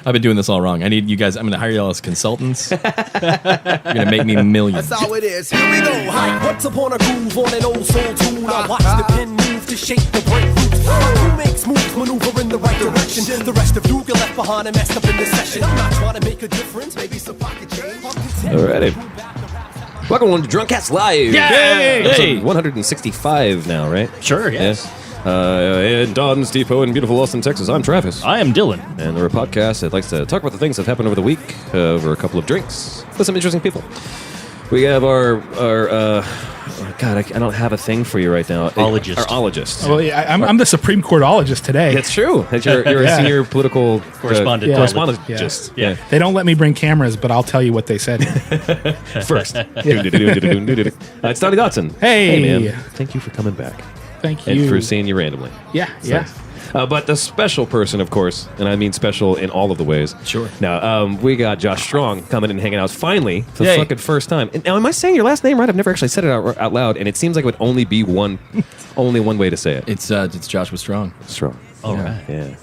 I've been doing this all wrong. I need you guys. I'm going to hire y'all as consultants. You're going to make me millions. That's how it is. Here we go. Hi. Once upon a groove on an old soul tune. I watch the pin move to shake the break grooves. Who makes moves, maneuver in the right direction. The rest of you get left behind and messed up in the session. I'm not trying to make a difference. Maybe some pocket change. Alrighty. Welcome to Drunkcast Live. Yay! Episode 165 now, right? Sure, yes. In Don's Depot in beautiful Austin, Texas, I'm Travis. I am Dylan. And we're a podcast that likes to talk about the things that happened over the week, over a couple of drinks, with some interesting people. We have our God, I don't have a thing for you right now. Ologist. Our ologist. Well, yeah, I'm the Supreme Court ologist today. That's true. You're a senior political Correspondent. correspondent. Yeah. They don't let me bring cameras, but I'll tell you what they said. First. It's Donnie Dotson. Hey. man. Thank you for coming back. Thank you. And for seeing you randomly. Yeah, It's yeah. nice. But the special person, of course, and I mean special in all of the ways. Sure. Now, we got Josh Strong coming and hanging out finally for the Yay. fucking first time. And now, am I saying your last name right? I've never actually said it out loud, and it seems like it would only be only one way to say it. It's Joshua Strong. Strong. All right. Yeah.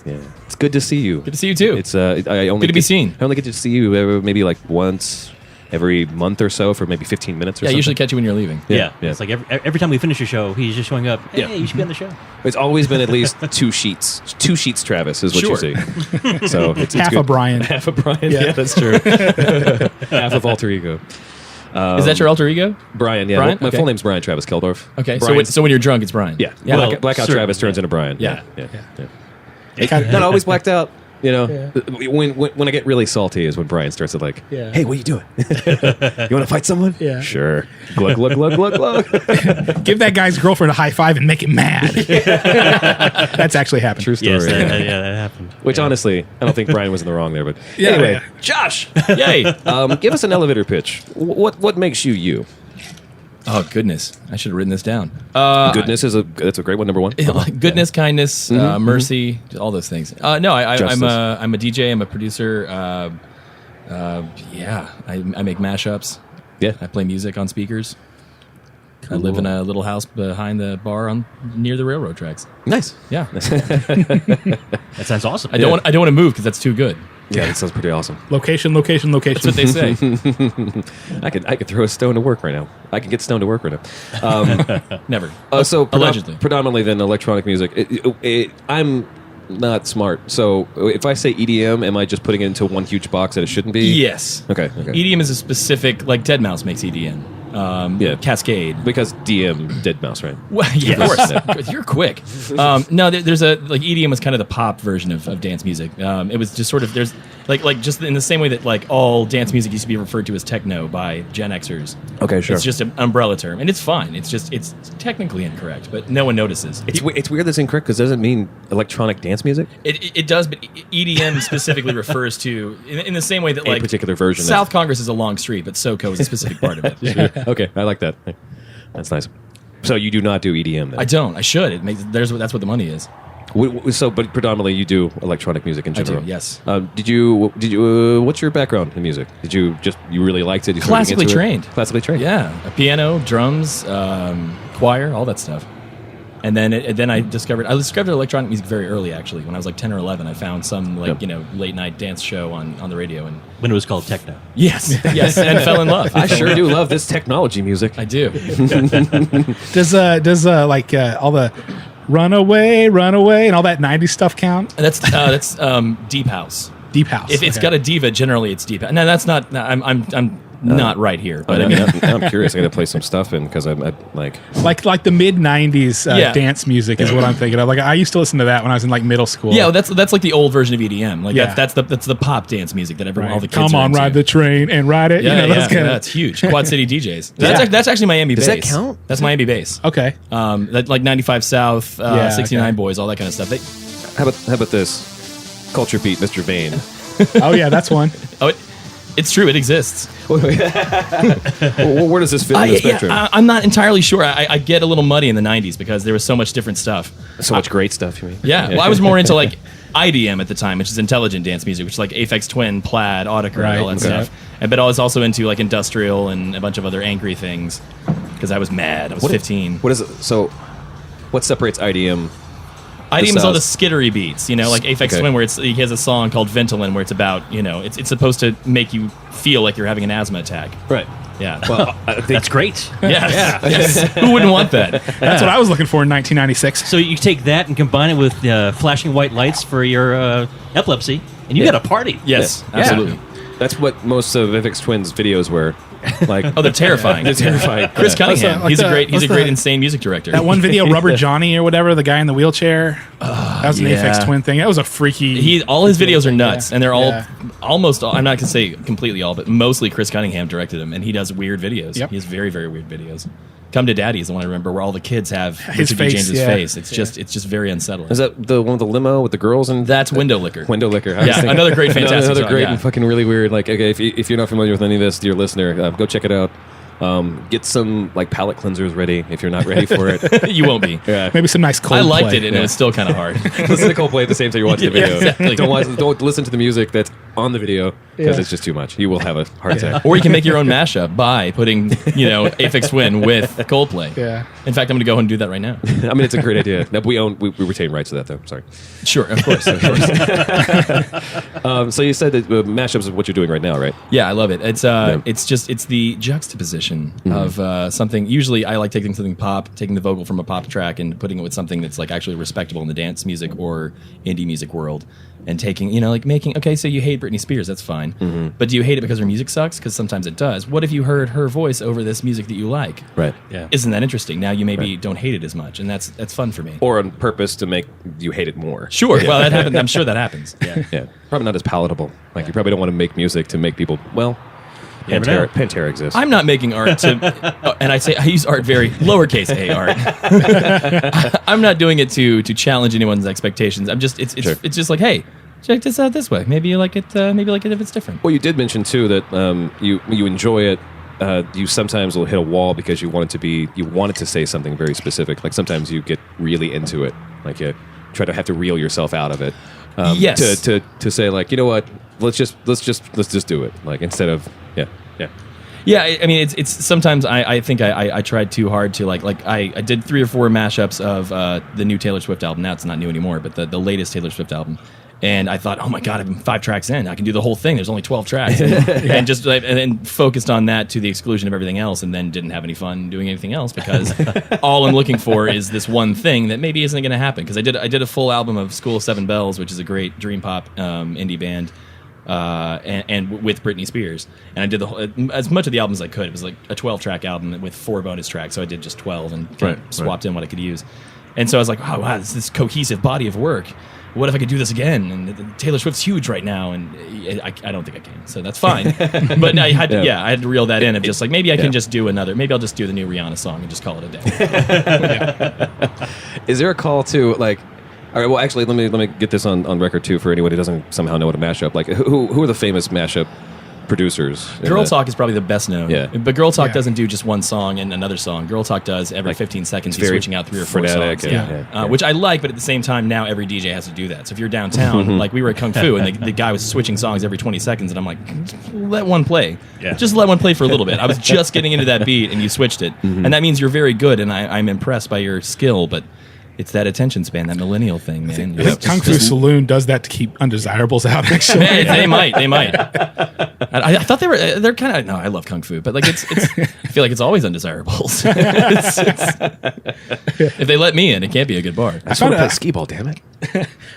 It's good to see you. Good to see you too. It's I only Good to be seen. I only get to see you maybe like once every month or so for maybe 15 minutes or Yeah, I something. usually catch you when you're leaving. Yeah. It's like every time we finish a show, he's just showing up. Hey, Yeah. you should be on the show. It's always been at least 2 sheets. 2 sheets, Travis, is what you Sure. see. So it's Half good. a Brian. Half a Brian. Yeah. Yeah, that's true. Half of alter ego. Is that your alter ego? Brian, yeah. Brian? My Okay. full name's Brian Travis Keldorf. Okay, Brian, so when you're drunk, it's Brian. yeah. Yeah. Well, Blackout certainly, Travis turns yeah. into Brian. Yeah. Not always blacked out. You know, when I get really salty is when Brian starts to like, Yeah. hey, what are you doing? You want to fight someone? Yeah. Sure. Glug, glug, glug, glug, glug. Give that guy's girlfriend a high five and make him mad. That's actually happened. True story. Yes, that happened. Which Yeah. honestly, I don't think Brian was in the wrong there. But Yeah, anyway, yeah. Josh, Yay! give us an elevator pitch. What makes you you? Oh goodness, I should have written this down. Goodness that's a great one. Number one. Goodness, kindness, mercy, all those things. No, I'm Justice. a DJ. I'm a producer. Yeah, I make mashups. Yeah. I play music on speakers. I live in a little house behind the bar near the railroad tracks. Nice. Yeah, That sounds awesome. I don't want to move because that's too good. Yeah, that sounds pretty awesome. Location. That's what they say. I could throw a stone to work right now. I can get stone to work right now. Never. So Allegedly. predominantly then electronic music. I'm not smart. So if I say EDM, am I just putting it into one huge box that it shouldn't be? Yes. Okay. EDM is a specific, like Deadmau5 makes EDM. Yeah. Cascade. Because DM did mouse, right? Well, yeah, of course. You're quick. No, there's EDM was kind of the pop version of dance music. It was just sort of there's like just in the same way that like all dance music used to be referred to as techno by Gen Xers. Okay, sure. It's just an umbrella term, and it's fine. It's technically incorrect, but no one notices. It's weird that's incorrect because it doesn't mean electronic dance music. It does, but EDM specifically refers to in the same way that like particular version of- South Congress is a long street, but SoCo is a specific part of it. Okay, I like that. That's nice. So you do not do EDM then? I don't. I should. That's what the money is. But predominantly you do electronic music in I general. do, yes. Did you? What's your background in music? Did you really liked it? You started Classically into it? trained. Classically trained. Yeah, a piano, drums, choir, all that stuff. And then I discovered electronic music very early. Actually, when I was like 10 or 11, I found some late night dance show on the radio, and When it was called techno. yes, and fell in love. I sure do love this technology music. I do. Does all the runaway and all that 90s stuff count? That's deep house. Deep house. If it's got a diva, generally it's deep. No, that's not. I'm not right here, but I mean, I'm curious. I got to play some stuff in because I'm like. like the mid 90s Yeah. dance music is what I'm thinking of. Like I used to listen to that when I was in like middle school. yeah, that's like the old version of EDM. Like Yeah. that's the pop dance music that everyone, all the kids Come are on, into. ride the train and ride it. Yeah, those kind of- that's huge. Quad City DJs. Yeah. That's actually Miami Does bass. that count? That's Miami bass. Okay. That like 95 South, Yeah, 69 okay. Boys, all that kind of stuff. How about this? Culture beat, Mr. Vane. Oh yeah, that's one. It's true. It exists. Where does this fit in the spectrum? I'm not entirely sure. I get a little muddy in the 90s because there was so much different stuff. So much great stuff, you mean? Yeah. Well, I was more into like IDM at the time, which is intelligent dance music, which is like Aphex Twin, Plaid, Audacre, Right, all that okay. stuff. But I was also into like industrial and a bunch of other angry things because I was mad. I was 15. What is it? So, what separates IDM IDM is all the sounds- skittery beats, like Aphex Okay. Twin, where he has a song called Ventolin, where it's about, it's supposed to make you feel like you're having an asthma attack. Right. Yeah. Well, I think That's great. Yes. Who wouldn't want that? That's what I was looking for in 1996. So you take that and combine it with flashing white lights for your epilepsy, and you got a party. Yes, Yeah. absolutely. that's what most of Aphex Twin's videos were. Like, Oh, they're terrifying. they're terrifying. Chris Yeah. Cunningham. Like He's a the- great, what's the- insane music director. That one video, Rubber Johnny or whatever, the guy in the wheelchair. That was an yeah. Aphex Twin thing. That was a freaky. All his videos are nuts, Yeah. and they're all Yeah. almost all. I'm not gonna say completely all, but mostly Chris Cunningham directed them, and he does weird videos. Yep. He has very, very weird videos. Come to Daddy is the one I remember where all the kids have His Mr. D. face, James's yeah. face. It's just very unsettling. Is that the one with the limo with the girls and That's Window Liquor. Window Liquor? I was Yeah, thinking- another great, fantastic another song, great yeah. and fucking really weird. Like, okay, if you're not familiar with any of this, dear listener, go check it out. Get some like palate cleansers ready if you're not ready for it. You won't be. Yeah. Maybe some nice Coldplay. I liked it, and it was still kind of hard. Listen to Coldplay at the same time you're watching the Yeah, video. exactly. Don't listen to the music that's on the video because Yeah. it's just too much. You will have a heart attack. Or you can make your own mashup by putting, Aphex Twin with Coldplay. Yeah. In fact, I'm going to go and do that right now. I mean, it's a great idea. No, we retain rights to that though. Sorry. Sure, of course. Of course. So you said that mashups is what you're doing right now, right? Yeah, I love it. It's the juxtaposition of something. Usually, I like taking something pop, taking the vocal from a pop track, and putting it with something that's like actually respectable in the dance music or indie music world. And taking, making. Okay, so you hate Britney Spears, that's fine. But do you hate it because her music sucks? Because sometimes it does. What if you heard her voice over this music that you like? Right. Yeah. Isn't that interesting? Now you maybe don't hate it as much, and that's fun for me. Or on purpose to make you hate it more. Sure. Well, that happens. I'm sure that happens. Yeah. Yeah. Probably not as palatable. Like you probably don't want to make music to make people. Well, never know. Pantera exists. I'm not making art to, and I use art very lowercase a art. I'm not doing it to challenge anyone's expectations. I'm just it's Sure. it's just like, hey, check this out this way. Maybe you like it. Maybe you like it if it's different. Well, you did mention too that you enjoy it. You sometimes will hit a wall because you want it to say something very specific. Like sometimes you get really into it. Like you try to have to reel yourself out of it. Yes. To say like, you know what? Let's just do it. Like instead of yeah. Yeah, I mean, it's sometimes I think I tried too hard to like I did 3 or 4 mashups of the new Taylor Swift album. Now it's not new anymore, but the latest Taylor Swift album. And I thought, oh my God, I've been 5 tracks in. I can do the whole thing. There's only 12 tracks, and just and then focused on that to the exclusion of everything else, and then didn't have any fun doing anything else because all I'm looking for is this one thing that maybe isn't going to happen. Because I did a full album of School of 7 Bells, which is a great dream pop indie band. And with Britney Spears, and I did as much of the album as I could. It was like a 12-track album with 4 bonus tracks, so I did just 12 and kind of swapped in what I could use. And so I was like, oh, wow, this cohesive body of work. What if I could do this again? And Taylor Swift's huge right now, and I don't think I can, so that's fine. But I had to reel that in of just like maybe I can just do maybe I'll just do the new Rihanna song and just call it a day. Is there a call to like? All right. Well, actually, let me get this on record too for anyone who doesn't somehow know what a mashup. Like, who are the famous mashup producers? Girl Talk is probably the best known. Yeah. But Girl Talk Yeah. doesn't do just one song and another song. Girl Talk does every Like, 15 seconds. it's He's very switching out 3 or 4 frenetic songs. and- yeah. Which I like, but at the same time, now every DJ has to do that. So if you're downtown, like we were at Kung Fu, and the guy was switching songs every 20 seconds, and I'm like, let one play. Yeah. Just let one play for a little bit. I was just getting into that beat, and you switched it. And that means you're very good, and I'm impressed by your skill, but it's that attention span, that millennial thing, man. I think Kung Fu Saloon does that to keep undesirables out. Actually, They might. I thought they're kind of. No, I love Kung Fu, but like it's. I feel like it's always undesirables. If they let me in, it can't be a good bar. I just want to play skee ball. Damn it!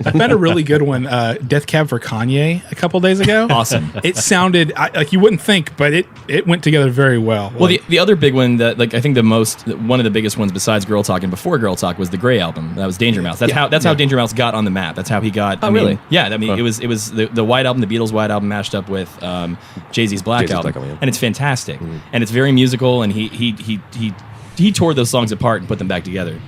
I found a really good one, Death Cab for Kanye, a couple days ago. Awesome. It sounded like you wouldn't think, but it went together very well. Well, the other big one that like I think one of the biggest ones besides Girl Talk and before Girl Talk was the Gray album. That was Danger Mouse. That's how Danger Mouse got on the map. That's how he got. Oh, really? Yeah. I mean, it was the White Album, the Beatles' White Album, mashed up with Jay-Z's Black Jay-Z's Album, Black Album, yeah. and it's fantastic. And it's very musical. And he tore those songs apart and put them back together.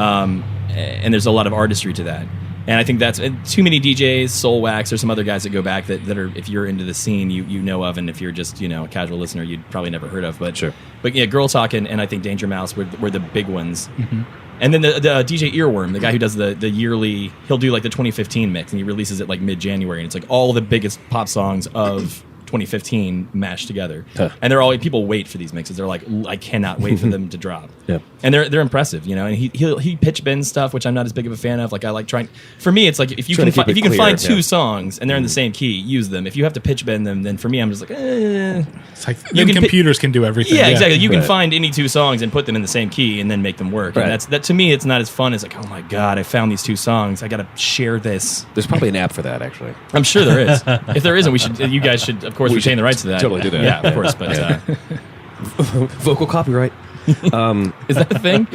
And there's a lot of artistry to that. And I think that's too many DJs, Soul Wax, there's some other guys that go back that are, if you're into the scene, you know of, and if you're just a casual listener, you'd probably never heard of. But Sure. But yeah, Girl Talk and I think Danger Mouse were the big ones. And then the DJ Earworm, the guy who does the yearly, he'll do like the 2015 mix, and he releases it like mid-January, and it's like all the biggest pop songs of 2015 mashed together. Huh. And they're all people wait for these mixes. They're like, I cannot wait for them to drop. Yeah. And they're impressive, you know. And he pitch bends stuff, which I'm not as big of a fan of. Like I like trying. For me, it's like if you Trying can to keep it find clear, two yeah. songs and they're in the same key, use them. If you have to pitch bend them, then for me, I'm just like, It's like You can computers can do everything. yeah, exactly. You can Right. find any two songs and put them in the same key and then make them work. Right. And that to me, it's not as fun as like, oh my god, I found these two songs. I got to share this. There's probably an app for that, actually. I'm sure there is. If there isn't, we should. You guys should, of course, retain the rights to that. totally do that. Yeah, of course. But Vocal copyright. is that a thing?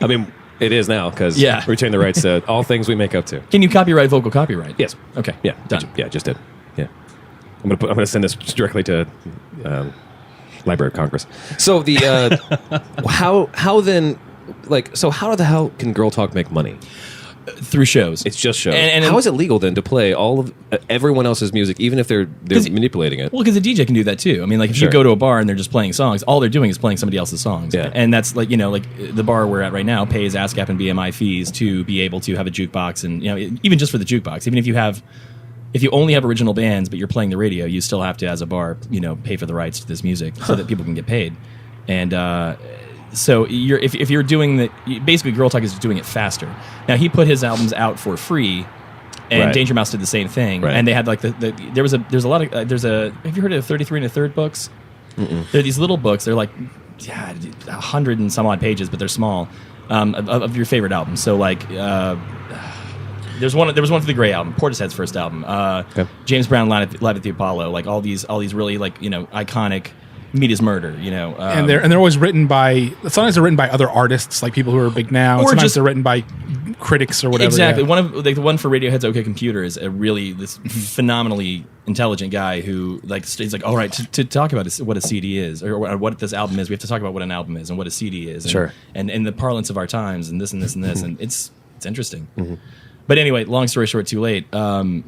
I mean, it is now because Yeah. retain the rights to all things we make up to. Can you copyright vocal copyright? Yes. Okay. Yeah. Done. Just did. Yeah. I'm gonna send this directly to Library of Congress. So the how then like so how the hell can Girl Talk make money? Through shows. It's just shows. And how is it legal then to play all of everyone else's music, even if they're 'Cause- manipulating it? Well, because a DJ can do that too. I mean, like if Sure. you go to a bar and they're just playing songs, all they're doing is playing somebody else's songs. Yeah. And that's like, you know, like the bar we're at right now pays ASCAP and BMI fees to be able to have a jukebox. And, you know, even just for the jukebox, even if you only have original bands, but you're playing the radio, you still have to, as a bar, you know, pay for the rights to this music so that people can get paid. And, so if you're doing that, basically Girl Talk is doing it faster. Now he put his albums out for free, and Right. Danger Mouse did the same thing. Right. And they had like there's a lot of have you heard of 33 1/3 books? They're these little books. They're like 100 and some odd pages, but they're small of your favorite albums. So like. There was one for the Grey album, Portishead's first album. James Brown Live at the Apollo, like all these really like, you know, iconic. Meat is Murder, you know, And they're always written by. Sometimes they're written by other artists, like people who are big now. And Or sometimes just- they're written by critics or whatever. exactly. yeah. One of like the one for Radiohead's OK Computer is a really this phenomenally intelligent guy who like he's like, all right, to talk about what a CD is or what this album is, we have to talk about what an album is and what a CD is, and, Sure. and in the parlance of our times and this and this and this, and it's interesting. But anyway, long story short, too late. In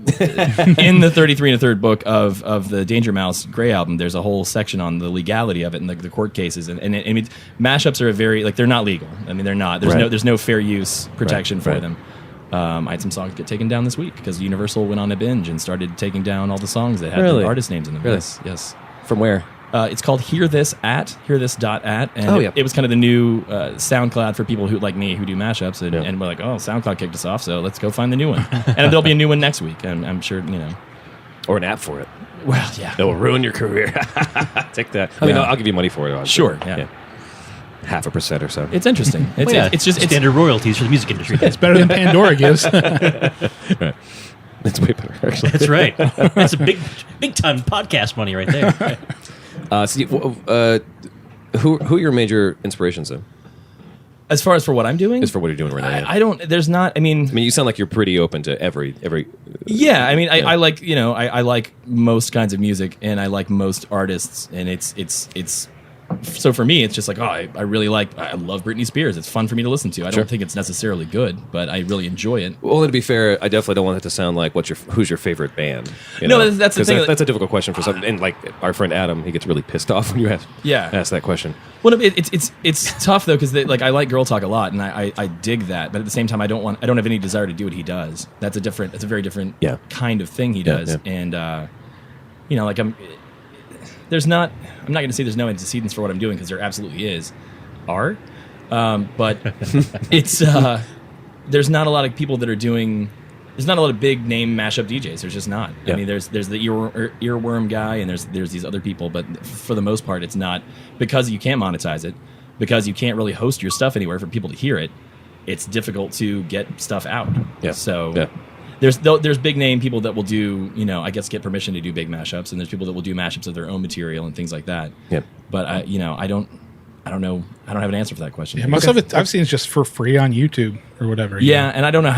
the 33 1/3 book of the Danger Mouse Grey album, there's a whole section on the legality of it and the court cases. And I mean, mashups are a very like they're not legal. I mean, they're not. There's Right. there's no fair use protection Right, for right. them. I had some songs get taken down this week because Universal went on a binge and started taking down all the songs that had Really? the artist names in them. Really? Yes. From where? It's called hearthis.at, and Oh, yeah. it was kind of the new SoundCloud for people who like me who do mashups, and, Yeah. and we're like, oh, SoundCloud kicked us off, so let's go find the new one. And there'll be a new one next week, and I'm sure, you know. Or an app for it. Well, yeah. It will ruin your career. Take that. I mean, Yeah. I'll give you money for it. Honestly. Sure, yeah. 0.5% or so. It's interesting. It's, Well, yeah, it's just standard royalties for the music industry. It's better than Pandora gives. It's way better, actually. That's right. That's a big time podcast money right there. Who are your major inspirations then? as far as for what I'm doing. Is for what you're doing right now. I don't. There's not. I mean, you sound like you're pretty open to every. yeah. I mean, I like I like most kinds of music, and I like most artists, and it's. So for me, it's just like, oh, I love Britney Spears. It's fun for me to listen to. I Sure. don't think it's necessarily good, but I really enjoy it. Well, to be fair, I definitely don't want it to sound like who's your favorite band. You No, know? that's the 'Cause thing. That's a difficult question for some. And like our friend Adam, he gets really pissed off when you ask that question. Well, it's tough though because like I like Girl Talk a lot, and I dig that, but at the same time, I don't have any desire to do what he does. That's a very different Yeah. kind of thing he Yeah, does, yeah. and like I'm not going to say there's no antecedents for what I'm doing because there absolutely is, but it's there's not a lot of people that are doing. There's not a lot of big name mashup DJs. There's just not. Yeah. I mean, there's the earworm guy, and there's these other people, but for the most part, it's not because you can't monetize it, because you can't really host your stuff anywhere for people to hear it. It's difficult to get stuff out. Yeah. So Yeah. there's big name people that will do, I guess get permission to do big mashups, and there's people that will do mashups of their own material and things like that. Yeah. But I don't know. I don't have an answer for that question. Yeah, most of it I've seen is just for free on YouTube or whatever. you Yeah, know. and I don't know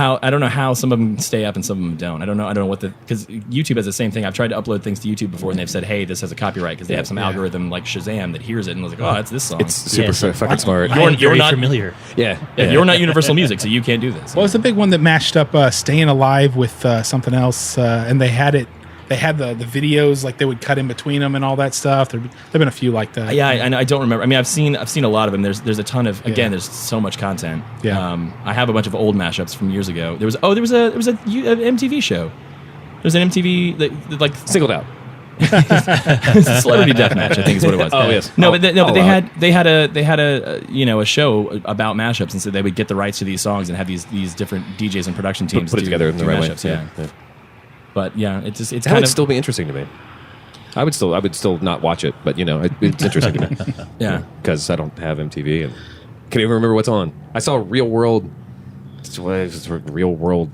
how some of them stay up and some of them don't. I don't know what because YouTube has the same thing. I've tried to upload things to YouTube before, and they've said, "Hey, this has a copyright," because they have some Yeah. algorithm like Shazam that hears it and was like, "Oh, it's this song." It's super Yes. fucking smart. I am You're very not- familiar. Yeah. Yeah, you're not Universal Music, so you can't do this. What was the big one that matched up "Staying Alive" with something else, and they had it. They had the videos like they would cut in between them and all that stuff. There've been a few like that. Yeah, I don't remember. I mean, I've seen a lot of them. There's a ton of Yeah. there's so much content. Yeah. I have a bunch of old mashups from years ago. There was an MTV show. There's an MTV that like Singled out. Celebrity Deathmatch, I think is what it was. Oh, yes. No, Oh, but they oh, wow. they had a a show about mashups, and so they would get the rights to these songs and have these different DJs and production teams Put it together in the do right way. mashups. Yeah. But yeah, it's That kind would of still be interesting to me. I would still not watch it, but it's interesting to me. yeah. Because I don't have MTV and can't even remember what's on. I saw Real World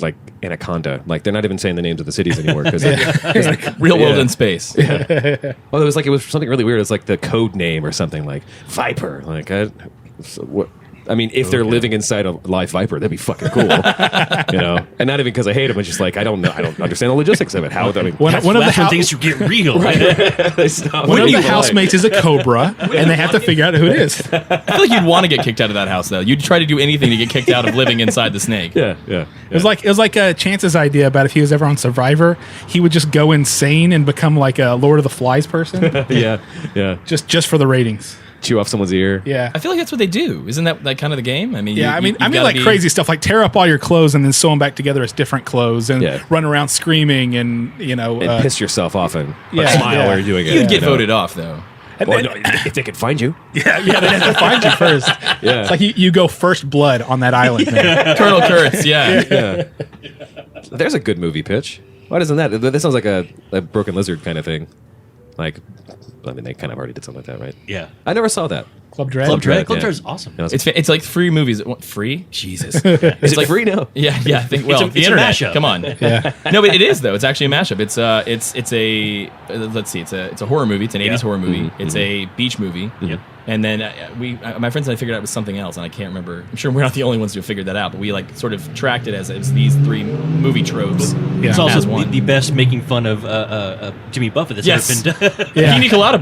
like Anaconda. Like they're not even saying the names of the cities anymore because Real World in Space. Well, it was something really weird. It's like the code name or something like Viper. Like I mean, if they're living inside a live viper, that'd be fucking cool, And not even because I hate them, it's just like I don't know, I don't understand the logistics of it. How? I mean, One of the That's when hou- things get real. one of the housemates is a cobra, and they have to figure out who it is. I feel like you'd want to get kicked out of that house, though. You'd try to do anything to get kicked out of living inside the snake. yeah. It was like Chance's idea about if he was ever on Survivor, he would just go insane and become like a Lord of the Flies person, yeah. just for the ratings. Chew off someone's ear. Yeah. I feel like that's what they do. Isn't that like kind of the game? I mean, Yeah, I mean, you've gotta like be- crazy stuff, like tear up all your clothes and then sew them back together as different clothes, and Yeah. run around screaming, and And piss yourself off and yeah, smile yeah. while you're doing it. You'd get voted off, though. Well, no, if they could find you. yeah, they have to find you first. Yeah. It's like you go first blood on that island. Man. Colonel Kurtz, yeah. There's a good movie pitch. Why doesn't that? That sounds like a Broken Lizard kind of thing. Like, I mean, they kind of already did something like that, right? Yeah. I never saw that. Club Dread. Club Dread. Club yeah. Dread is awesome. No, It's like free movies. What, free? Jesus. Is It's it like free now? Yeah. I think, well, It's a the internet. mashup. Come on. Yeah. No, but it is though. It's actually a mashup. It's a let's see. It's a horror movie. It's an 80s horror movie. It's a beach movie. Yep. And then my friends and I figured out it was something else, and I can't remember. I'm sure we're not the only ones who figured that out, but we like sort of tracked it as these three movie tropes. Yeah. It's also as one. the best making fun of Jimmy Buffett that's Yes. ever been done. Yeah. Pina Colada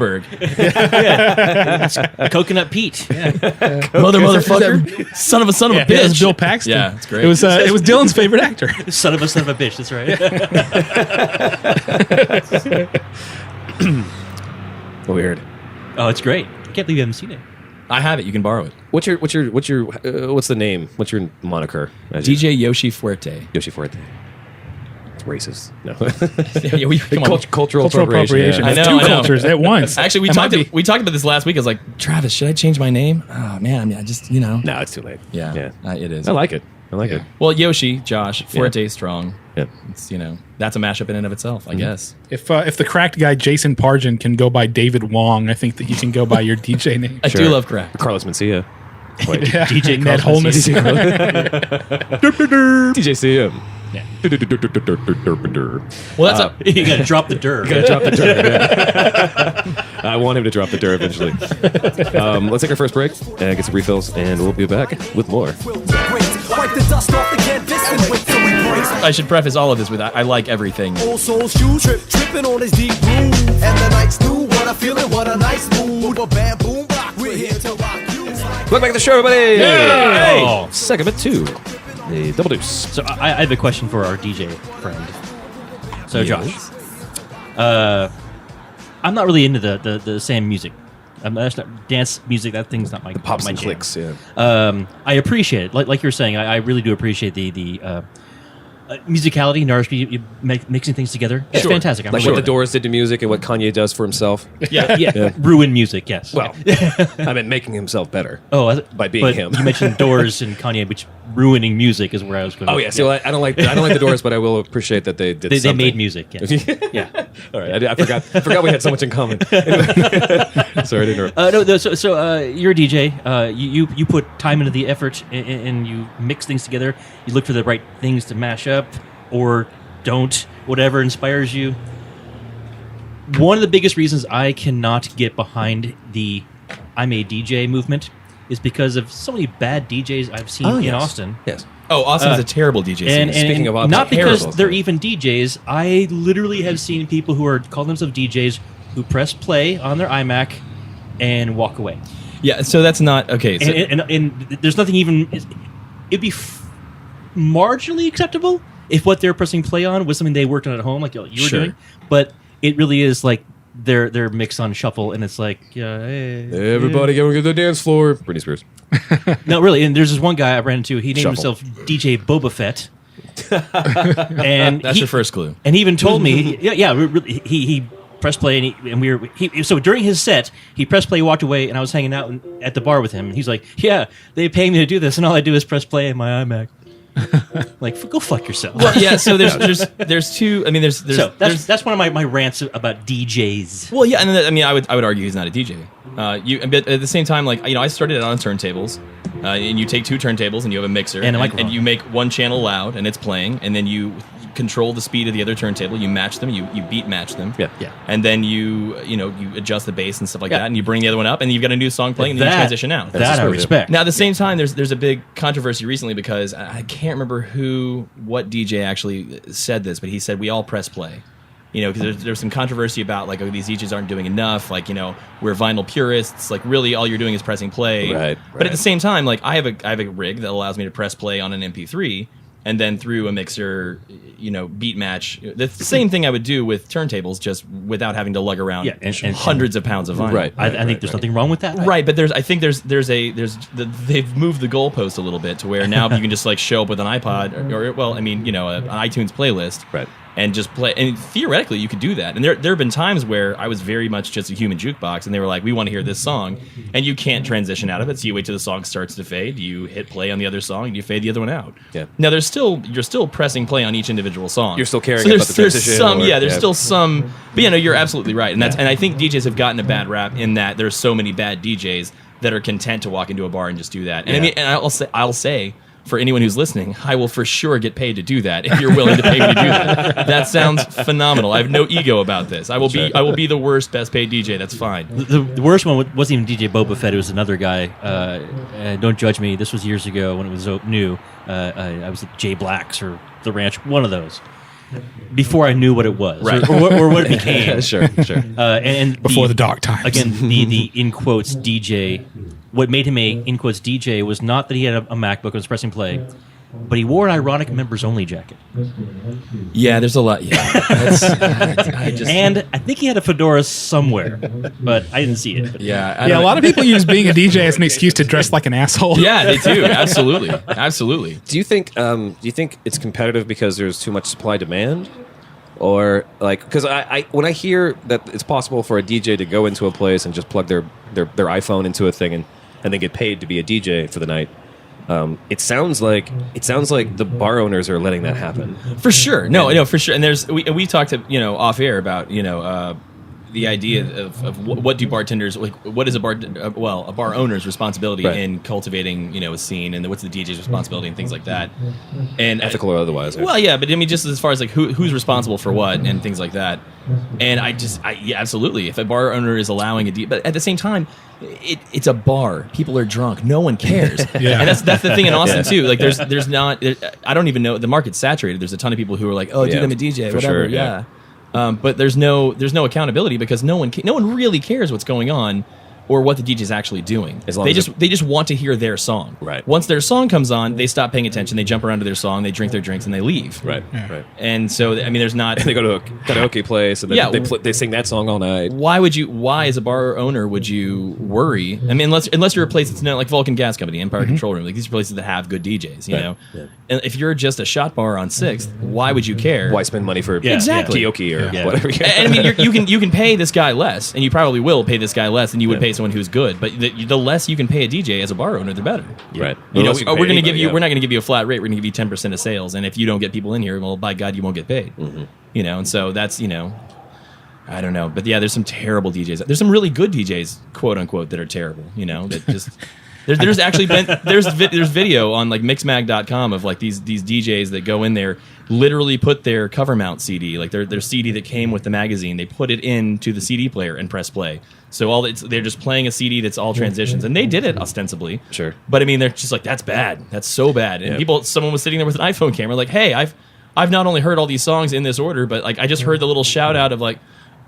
Coconut Pete. Yeah. motherfucker, son of a Yeah, bitch. it was Bill Paxton. Yeah, it's great. It was Dylan's favorite actor. Son of a bitch. That's right. Weird. Oh, it's great. I can't believe you haven't seen it. I have it. You can borrow it. What's the name? What's your moniker? DJ Yoshi Fuerte. Yoshi Forte. It's racist. No. Yeah, come on. Cultural Cultural appropriation. I That's know, two I know. cultures at once. Actually, That might be- we talked about this last week. I was like, Travis, should I change my name? Oh man, I just No, it's too late. yeah, it is. I like it. Yeah. Well, Yoshi, Josh, Fuerte, Strong. Yeah. It's that's a mashup in and of itself, I guess. If the cracked guy Jason Pargin can go by David Wong, I think that you can go by your DJ name. I do love crack. Carlos Mencia. Wait. Yeah. DJ Ned Carlos Holness. DJ CM. Yeah. Well, that's You gotta drop the dirt. Drop the dirt. Yeah. I want him to drop the dirt eventually. Let's take our first break and get some refills, and we'll be back with more. Wipe the dust off the canvas and wait till we break. I should preface all of this with I like everything. Old soul shoes, tripping on his deep groove. And the night's new, what a feeling, what a nice mood. A bam, boom, rock, we're here to rock you. Welcome back to the show, everybody. Hey! Oh, segment 2, the double deuce. So I have a question for our DJ friend. So Josh, I'm not really into the same music. That's not dance music. That thing's not my Pops my and jam. clicks. Yeah. I appreciate it. Like you're saying, I really do appreciate the musicality and artistry, mixing things together. It's Sure. fantastic. I'm Like sure. what the Doors did to music and what Kanye does for himself. yeah. Ruin music. Yes. Well, I meant making himself better. By being but him. You mentioned Doors and Kanye, which ruining music is where I was going. Oh yeah. So I don't like the Doors, but I will appreciate that they did. They something. made music. Yes. Yeah. All right. I forgot we had so much in common. Anyway. Sorry to interrupt. So you're a DJ. You put time into the effort, and you mix things together. You look for the right things to mash up, or don't. Whatever inspires you. One of the biggest reasons I cannot get behind the "I'm a DJ" movement is because of so many bad DJs I've seen in Austin. Yes. Oh, Austin's a terrible DJ scene. And Speaking of Austin, not because terrible. they're even DJs, I literally have seen people who are calling themselves DJs who press play on their iMac and walk away. Yeah, so that's not okay. So, And there's nothing even. It'd be marginally acceptable if what they're pressing play on was something they worked on at home, like you were Sure. doing. But it really is like they're mixed on shuffle, and it's like, hey, Everybody go to the dance floor. Britney Spears. no, really. And there's this one guy I ran into. He named Shuffle. himself DJ Boba Fett. And that's your first clue. And he even told me, really, he press play, and we were. So during his set, he pressed play, walked away, and I was hanging out at the bar with him. And he's like, "Yeah, they pay me to do this, and all I do is press play in my iMac." Like, go fuck yourself. Well, yeah. So there's two. I mean, there's that's one of my rants about DJs. Well, yeah, and I mean, I would argue he's not a DJ. But at the same time, like, I started out on turntables, and you take two turntables and you have a mixer, And a microphone. and you make one channel loud and it's playing, and then you control the speed of the other turntable. You match them, you beat match them, Yeah. and then you adjust the bass and stuff like Yeah. that, and you bring the other one up, and you've got a new song playing, and then you transition out. That I respect. Now, at the same time, there's a big controversy recently because I can't remember what DJ actually said this, but he said we all press play. Because there's some controversy about, like, these DJs aren't doing enough. Like, we're vinyl purists. Like, really, all you're doing is pressing play. Right, But at right. the same time, like, I have a rig that allows me to press play on an MP3, and then through a mixer, beat match. The same thing I would do with turntables, just without having to lug around and hundreds of pounds of vinyl. Right. I think there's nothing wrong with that. Right, but they've moved the goalpost a little bit to where now you can just, like, show up with an iPod or an iTunes playlist, Right. and just play. And theoretically, you could do that. And there have been times where I was very much just a human jukebox, and they were like, "We want to hear this song," and you can't transition out of it. So you wait till the song starts to fade. You hit play on the other song, and you fade the other one out. Yeah. Now you're still pressing play on each individual song. You're still caring so about there's, the there's transition some, or- yeah. There's yeah. still some, but you're absolutely right, and and I think DJs have gotten a bad rap in that there's so many bad DJs that are content to walk into a bar and just do that. And Yeah. I mean, and I'll say. For anyone who's listening, I will for sure get paid to do that if you're willing to pay me to do that. That sounds phenomenal. I have no ego about this. I will be the worst, best paid DJ. That's fine. The worst one wasn't even DJ Boba Fett. It was another guy. Don't judge me. This was years ago when it was new. I was at Jay Black's or The Ranch, one of those. Before I knew what it was, Right. or what it became. Sure. And Before the dark times. Again, the in quotes DJ. What made him a in quotes DJ was not that he had a MacBook and was pressing play, but he wore an ironic members only jacket. Yeah, there's a lot. Yeah, And I think he had a fedora somewhere, but I didn't see it. yeah, Yeah, a lot of people use being a DJ as an excuse to dress like an asshole. Yeah, they do. Absolutely. Do you think it's competitive because there's too much supply demand, or like because I when I hear that it's possible for a DJ to go into a place and just plug their iPhone into a thing and then get paid to be a DJ for the night, it sounds like the bar owners are letting that happen. For sure. No, for sure. And we talked off air about the idea of what do bartenders like. What is a bar owner's responsibility Right. in cultivating a scene, and what's the DJ's responsibility and things like that. And Ethical or otherwise. Well, yeah, but I mean, just as far as like who's responsible for what and things like that. And yeah, absolutely. If a bar owner is allowing but at the same time, it's a bar. People are drunk. No one cares. Yeah. And that's the thing in Austin too. Like there's not. I don't even know. The market's saturated. There's a ton of people who are like, oh, dude, Yeah, I'm a DJ. for Whatever. sure, yeah. But there's no accountability because no one really cares what's going on or what the DJ's actually doing. As long they as just want to hear their song. Right. Once their song comes on, they stop paying attention. They jump around to their song. They drink their drinks and they leave. Right. And so I mean, there's not. They go to a karaoke place and then Yeah. they sing that song all night. Why as a bar owner would you worry? I mean, unless you're a place that's not like Vulcan Gas Company, Empire Control Room, like these are places that have good DJs, you Right. know. Yeah. And if you're just a shot bar on 6th, why would you care? Why spend money for Exactly. karaoke or Yeah. whatever? And I mean, you can pay this guy less, and you probably will pay this guy less than you would pay someone who's good. But the less you can pay a DJ as a bar owner, the better. Right. You know, Unless can we're pay going to give anybody, you. yeah. We're not going to give you a flat rate. We're going to give you 10% of sales, and if you don't get people in here, well, by God, you won't get paid. You know, and so that's I don't know, but yeah, there's some terrible DJs. There's some really good DJs, quote unquote, that are terrible. You know, that just there's actually been there's video on like Mixmag.com of like these DJs that go in there, literally put their cover mount CD, like their CD that came with the magazine, they put it into the CD player and press play. So they're just playing a CD that's all transitions, and they did it ostensibly. Sure. But I mean, they're just like, that's bad. That's so bad. And someone was sitting there with an iPhone camera, like, hey, I've not only heard all these songs in this order, but like I just heard the little shout out of like,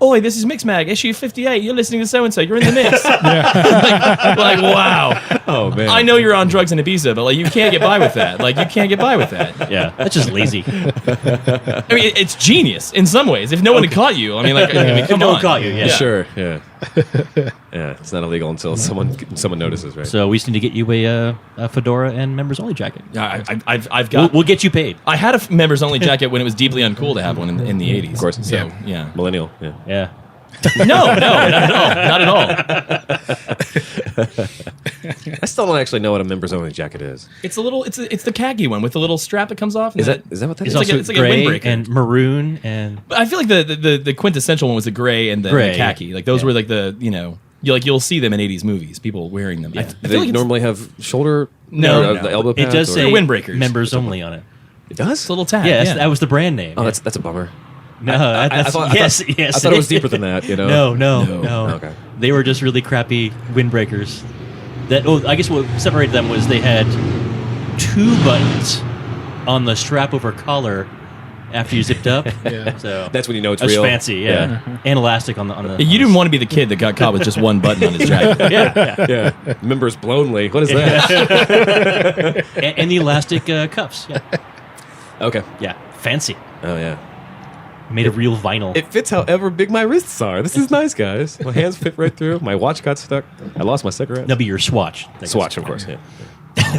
oi, this is Mixmag, issue 58. You're listening to so-and-so. You're in the mix. like, wow. Oh man. I know you're on drugs in Ibiza, but like you can't get by with that. Like you can't get by with that. Yeah, that's just lazy. I mean, it's genius in some ways. If no one had caught you, I mean, like, come no on. one caught you, yeah. Sure. Yeah. Yeah. It's not illegal until someone notices, right? So we just need to get you a fedora and members only jacket. Yeah, I've got. We'll get you paid. I had a members only jacket when it was deeply uncool to have one in the 80s. Of course. So yeah. Millennial. Yeah. Yeah. No, not at all. Not at all. I still don't actually know what a members only jacket is. It's a little. It's the khaki one with the little strap that comes off. Is that what that It's is? like also it's like a gray windbreaker. and maroon and But I feel like the quintessential one was the gray and the Gray, khaki. Like those yeah. were like the you'll see them in 80s movies. People wearing them. I Do feel they like it's- normally have shoulder? No, or no. the elbow it pads? does or- say They're windbreakers. members only on it. it does. it's a little tag. Yes, yeah. that was the brand name. Oh, yeah. that's a bummer. No, I that's, thought- yes. I thought it was deeper than that. You know. No. Okay. They were just really crappy windbreakers. I guess what separated them was they had 2 buttons on the strap over collar after you zipped up. Yeah. So That's when you know it's that was real. fancy, yeah. And elastic on the. You didn't want to be the kid that got caught with just one button on his jacket. yeah. Yeah. Members blownly. What is that? And the elastic cuffs. Yeah. Okay. Yeah. Fancy. Oh yeah. Made of real vinyl. It fits however big my wrists are. This is nice, guys. My hands fit right through. My watch got stuck. I lost my cigarette. That'll be your Swatch. Swatch, of course. Yeah.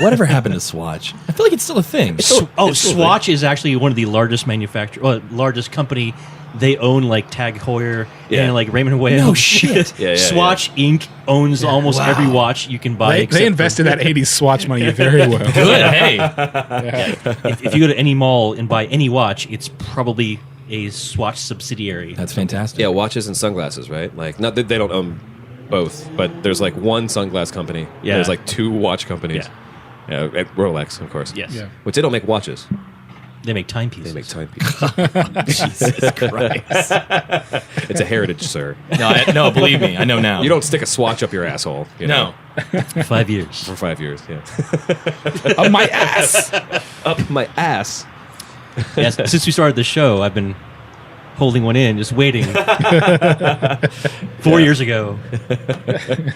Whatever happened to Swatch? I feel like it's still a thing. Swatch is actually one of the largest largest company. They own like Tag Heuer Yeah. and like Raymond Wales. No shit. Yeah, Swatch Inc. owns almost every watch you can buy. They except invested that 80s Swatch money very well. Good. Hey, if you go to any mall and buy any watch, it's probably a Swatch subsidiary. that's fantastic. Yeah, watches and sunglasses, right? Like, not that they don't own both, but there's like one sunglass company. Yeah. There's like 2 watch companies. Yeah. Yeah, Rolex, of course. Yes. Yeah. Which they don't make watches. They make timepieces. They make timepieces. Jesus Christ. It's a heritage, sir. No, believe me, I know now. You don't stick a swatch up your asshole. You know, No. 5 years. for 5 years. Yeah. Up my ass. Up my ass. Yes, since we started the show, I've been holding one in, just waiting. 4 years ago.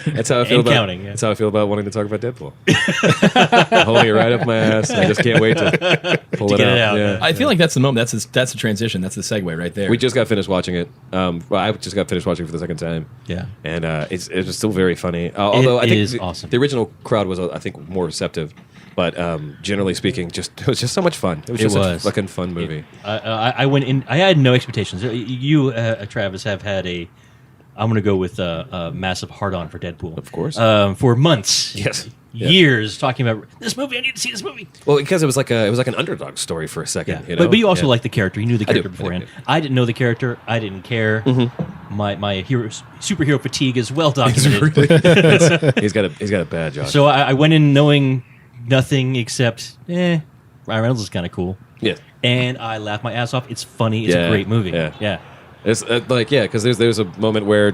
That's how I feel And about. counting, yeah. That's how I feel about wanting to talk about Deadpool. Holding it right up my ass. I just can't wait to pull To it get out. it out. Yeah. I feel like that's the moment. That's the transition. That's the segue right there. We just got finished watching it. Well, I just got finished watching it for the second time. Yeah. And it was still very funny. Although I think is awesome. the original crowd was, I think, more receptive. But generally speaking, it was just so much fun. It was just a fucking fun movie. I went in. I had no expectations. You, Travis, have had a. I'm going to go with a massive hard-on for Deadpool. Of course. For months. Yes. Yeah. Years talking about this movie. I need to see this movie. Well, because it was like an underdog story for a second. Yeah. You know? But you also Yeah. liked the character. You knew the character do. beforehand. I do. I didn't know the character. I didn't care. My superhero fatigue is well He's documented. he's got a bad job. So I went in knowing nothing except, Ryan Reynolds is kind of cool. Yeah. And I laughed my ass off. It's funny. It's Yeah, a great movie. yeah. It's because there's a moment where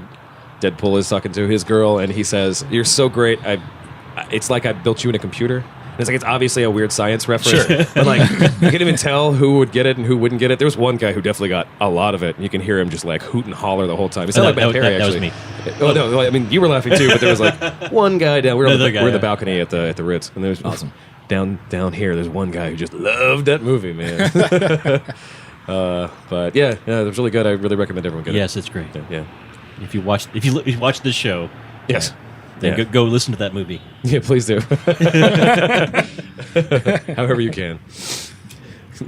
Deadpool is talking to his girl and he says, "You're so great. It's like I built you in a computer." And it's like it's obviously a weird science reference, Sure. but like you can even tell who would get it and who wouldn't get it. There was one guy who definitely got a lot of it, and you can hear him just like hoot and holler the whole time. It sounded that- like Matt Perry, that was actually. me. Oh no, I mean you were laughing too, but there was like one guy down. We're Another guy, in the yeah. balcony at the Ritz, and there's Awesome. down here. There's one guy who just loved that movie, man. But yeah, it was really good. I really recommend everyone get Yes, it. it's great. Yeah. If you watch this show, Yes. then Yeah. go listen to that movie. Yeah, please do. However you can.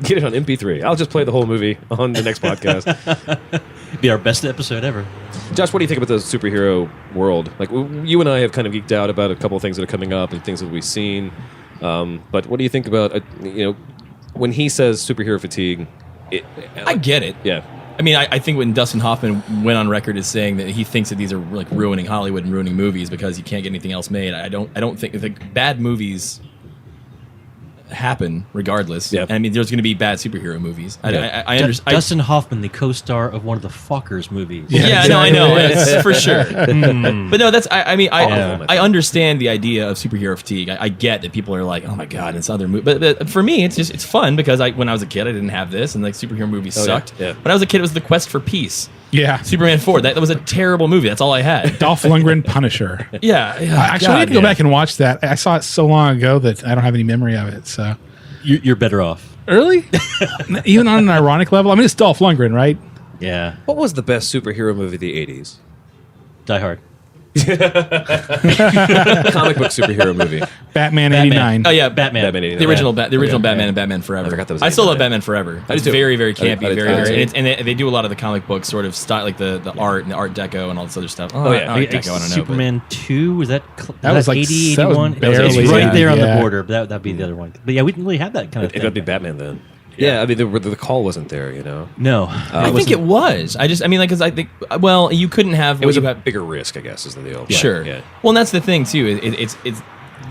Get it on MP3. I'll just play the whole movie on the next podcast. It'd be our best episode ever. Josh, what do you think about the superhero world? Like, you and I have kind of geeked out about a couple of things that are coming up and things that we've seen. But what do you think about, when he says superhero fatigue? I get it. Yeah. I mean, I think when Dustin Hoffman went on record as saying that he thinks that these are like ruining Hollywood and ruining movies because you can't get anything else made. I don't think bad movies happen regardless. Yeah. I mean, there's going to be bad superhero movies. Yeah. I understand. Dustin Hoffman, the co-star of one of the Fockers movies. Yeah, no, I know. It's for sure. But no, that's. Yeah. I understand the idea of superhero fatigue. I get that people are like, oh my god, it's other movies. But for me, it's fun because when I was a kid, I didn't have this, and like superhero movies Oh, yeah. sucked. Yeah. When I was a kid, it was The Quest for Peace. Yeah. Superman 4. That was a terrible movie. That's all I had. Dolph Lundgren Punisher. Yeah. Actually, I need to go back and watch that. I saw it so long ago that I don't have any memory of it. So You're better off. early, even on an ironic level. I mean, it's Dolph Lundgren, right? Yeah. What was the best superhero movie of the 80s? Die Hard. Comic book superhero movie. Batman '89. Oh yeah, Batman. The original, Batman Yeah. and Batman Forever. I forgot that was I still love 89. Batman Forever. I It's do too. very, very I campy, did very, too. very, and they do a lot of the comic book sort of style, like the art and the Art Deco and all this other stuff. Oh, yeah. Art Deco, I don't know. Superman 2, was that That was like 80, that was 81? barely, It's right there on yeah. the border, but that'd be the other one. But yeah, we didn't really have that kind of It thing. would be Batman then. Yeah, I mean the call wasn't there. No. I think it was. Because I think, well, you couldn't have. It was what a you have- bigger risk, I guess, is the deal. Sure. Yeah. Well, and that's the thing too. It's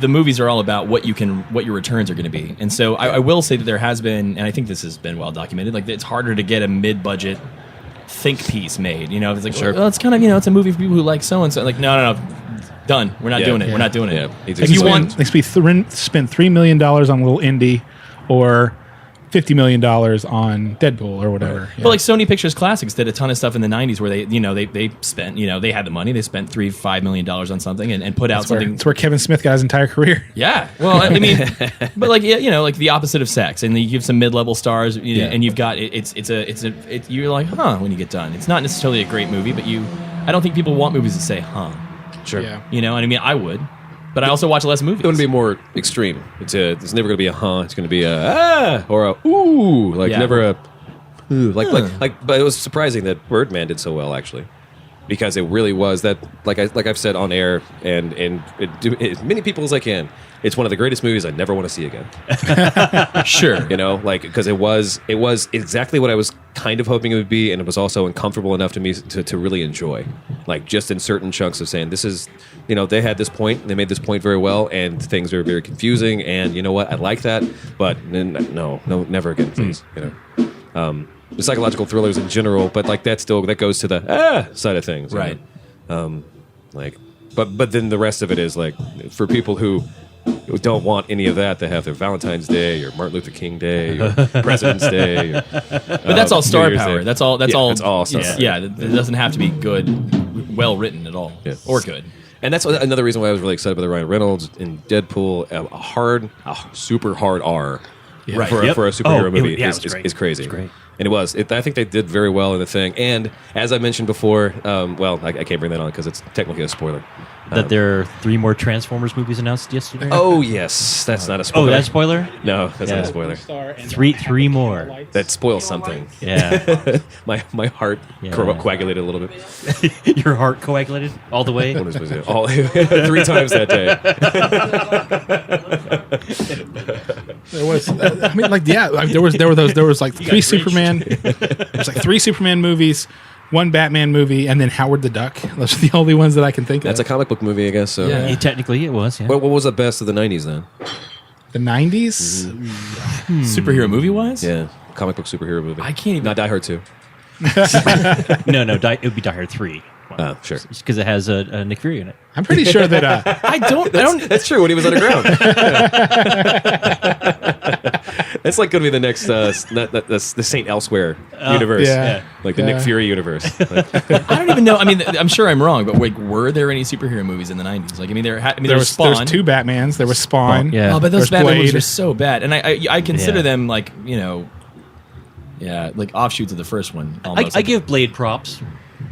the movies are all about what your returns are going to be. And so I will say that there has been, and I think this has been well documented. Like it's harder to get a mid-budget think piece made. It's like, well, it's kind of it's a movie for people who like so and so. Like no, done. We're not Yeah. doing it. Yeah. We're not doing it. Yeah. They If you spend- want, they spent $3 million on a little indie, or $50 million on Deadpool or whatever. But like Sony Pictures Classics did a ton of stuff in the '90s where they spent they had the money, they spent $5 million on something and put out something. It's where Kevin Smith got his entire career. Yeah, well, I mean, but like like the opposite of sex, and you give some mid-level stars, and you've got you're like, huh, when you get done. It's not necessarily a great movie, but I don't think people want movies to say, huh. Sure. Yeah. And I mean, I would, but I also watch less movies. It would be more extreme. It's never going to be a huh. It's going to be a or a ooh. Like Yeah. never a ooh. Like. But it was surprising that Birdman did so well, actually, because it really was that. Like I've said on air, and as many people as I can. It's one of the greatest movies I never want to see again. Sure. Because it was exactly what I was kind of hoping it would be, and it was also uncomfortable enough to me to really enjoy. Like just in certain chunks of saying this is, they had this point, they made this point very well, and things are very confusing. And you know what, I like that, but no, never again, please. The psychological thrillers in general, but like that goes to the side of things, Right. But then the rest of it is like for people who don't want any of that. They have their Valentine's Day or Martin Luther King Day or President's Day. But that's all star New Year's power. Day. That's all. Yeah, it's all star power. Yeah, it doesn't have to be good, well written at all, Yeah. or good. And that's another reason why I was really excited about the Ryan Reynolds in Deadpool. A super hard R Right. for Yep. a superhero Oh, it movie was great. is crazy. It's great. And it was. I think they did very well in the thing. And as I mentioned before, I can't bring that on because it's technically a spoiler. That there are 3 more Transformers movies announced yesterday. Oh, yes. That's not a spoiler. Oh, that's spoiler? No, that's not a Yeah. spoiler. Three more. That spoils something. Yeah. My heart Yeah. coagulated a was Your heart coagulated all the way. all 3 times that day. There was, there was like 3 Superman. There's like 3 Superman movies, 1 Batman movie, and then Howard the Duck. Those are the only ones that I can think That's a of. comic book movie, I guess. So. Yeah. Yeah, technically, it was. Yeah. What was the best of the 90s then? The '90s. Superhero movie wise, Yeah, comic book superhero movie. I can't even- Not Die Hard 2. No, it would be Die Hard 3. Sure. Because it has Nick Fury in it. I'm pretty sure that I don't. That's true. When he was underground. That's like going to be the next the Saint Elsewhere universe. yeah. Like the Yeah. Nick Fury universe. Like, I don't even know. I mean, I'm sure I'm wrong, but like, were there any superhero movies in the '90s? Like, I mean, there was Spawn. there's 2 Batmans. There was Spawn. Yeah. Oh, but those There's Batman movies Blade. are so bad, and I consider Yeah. them like like offshoots of the first one. Almost. I give Blade props.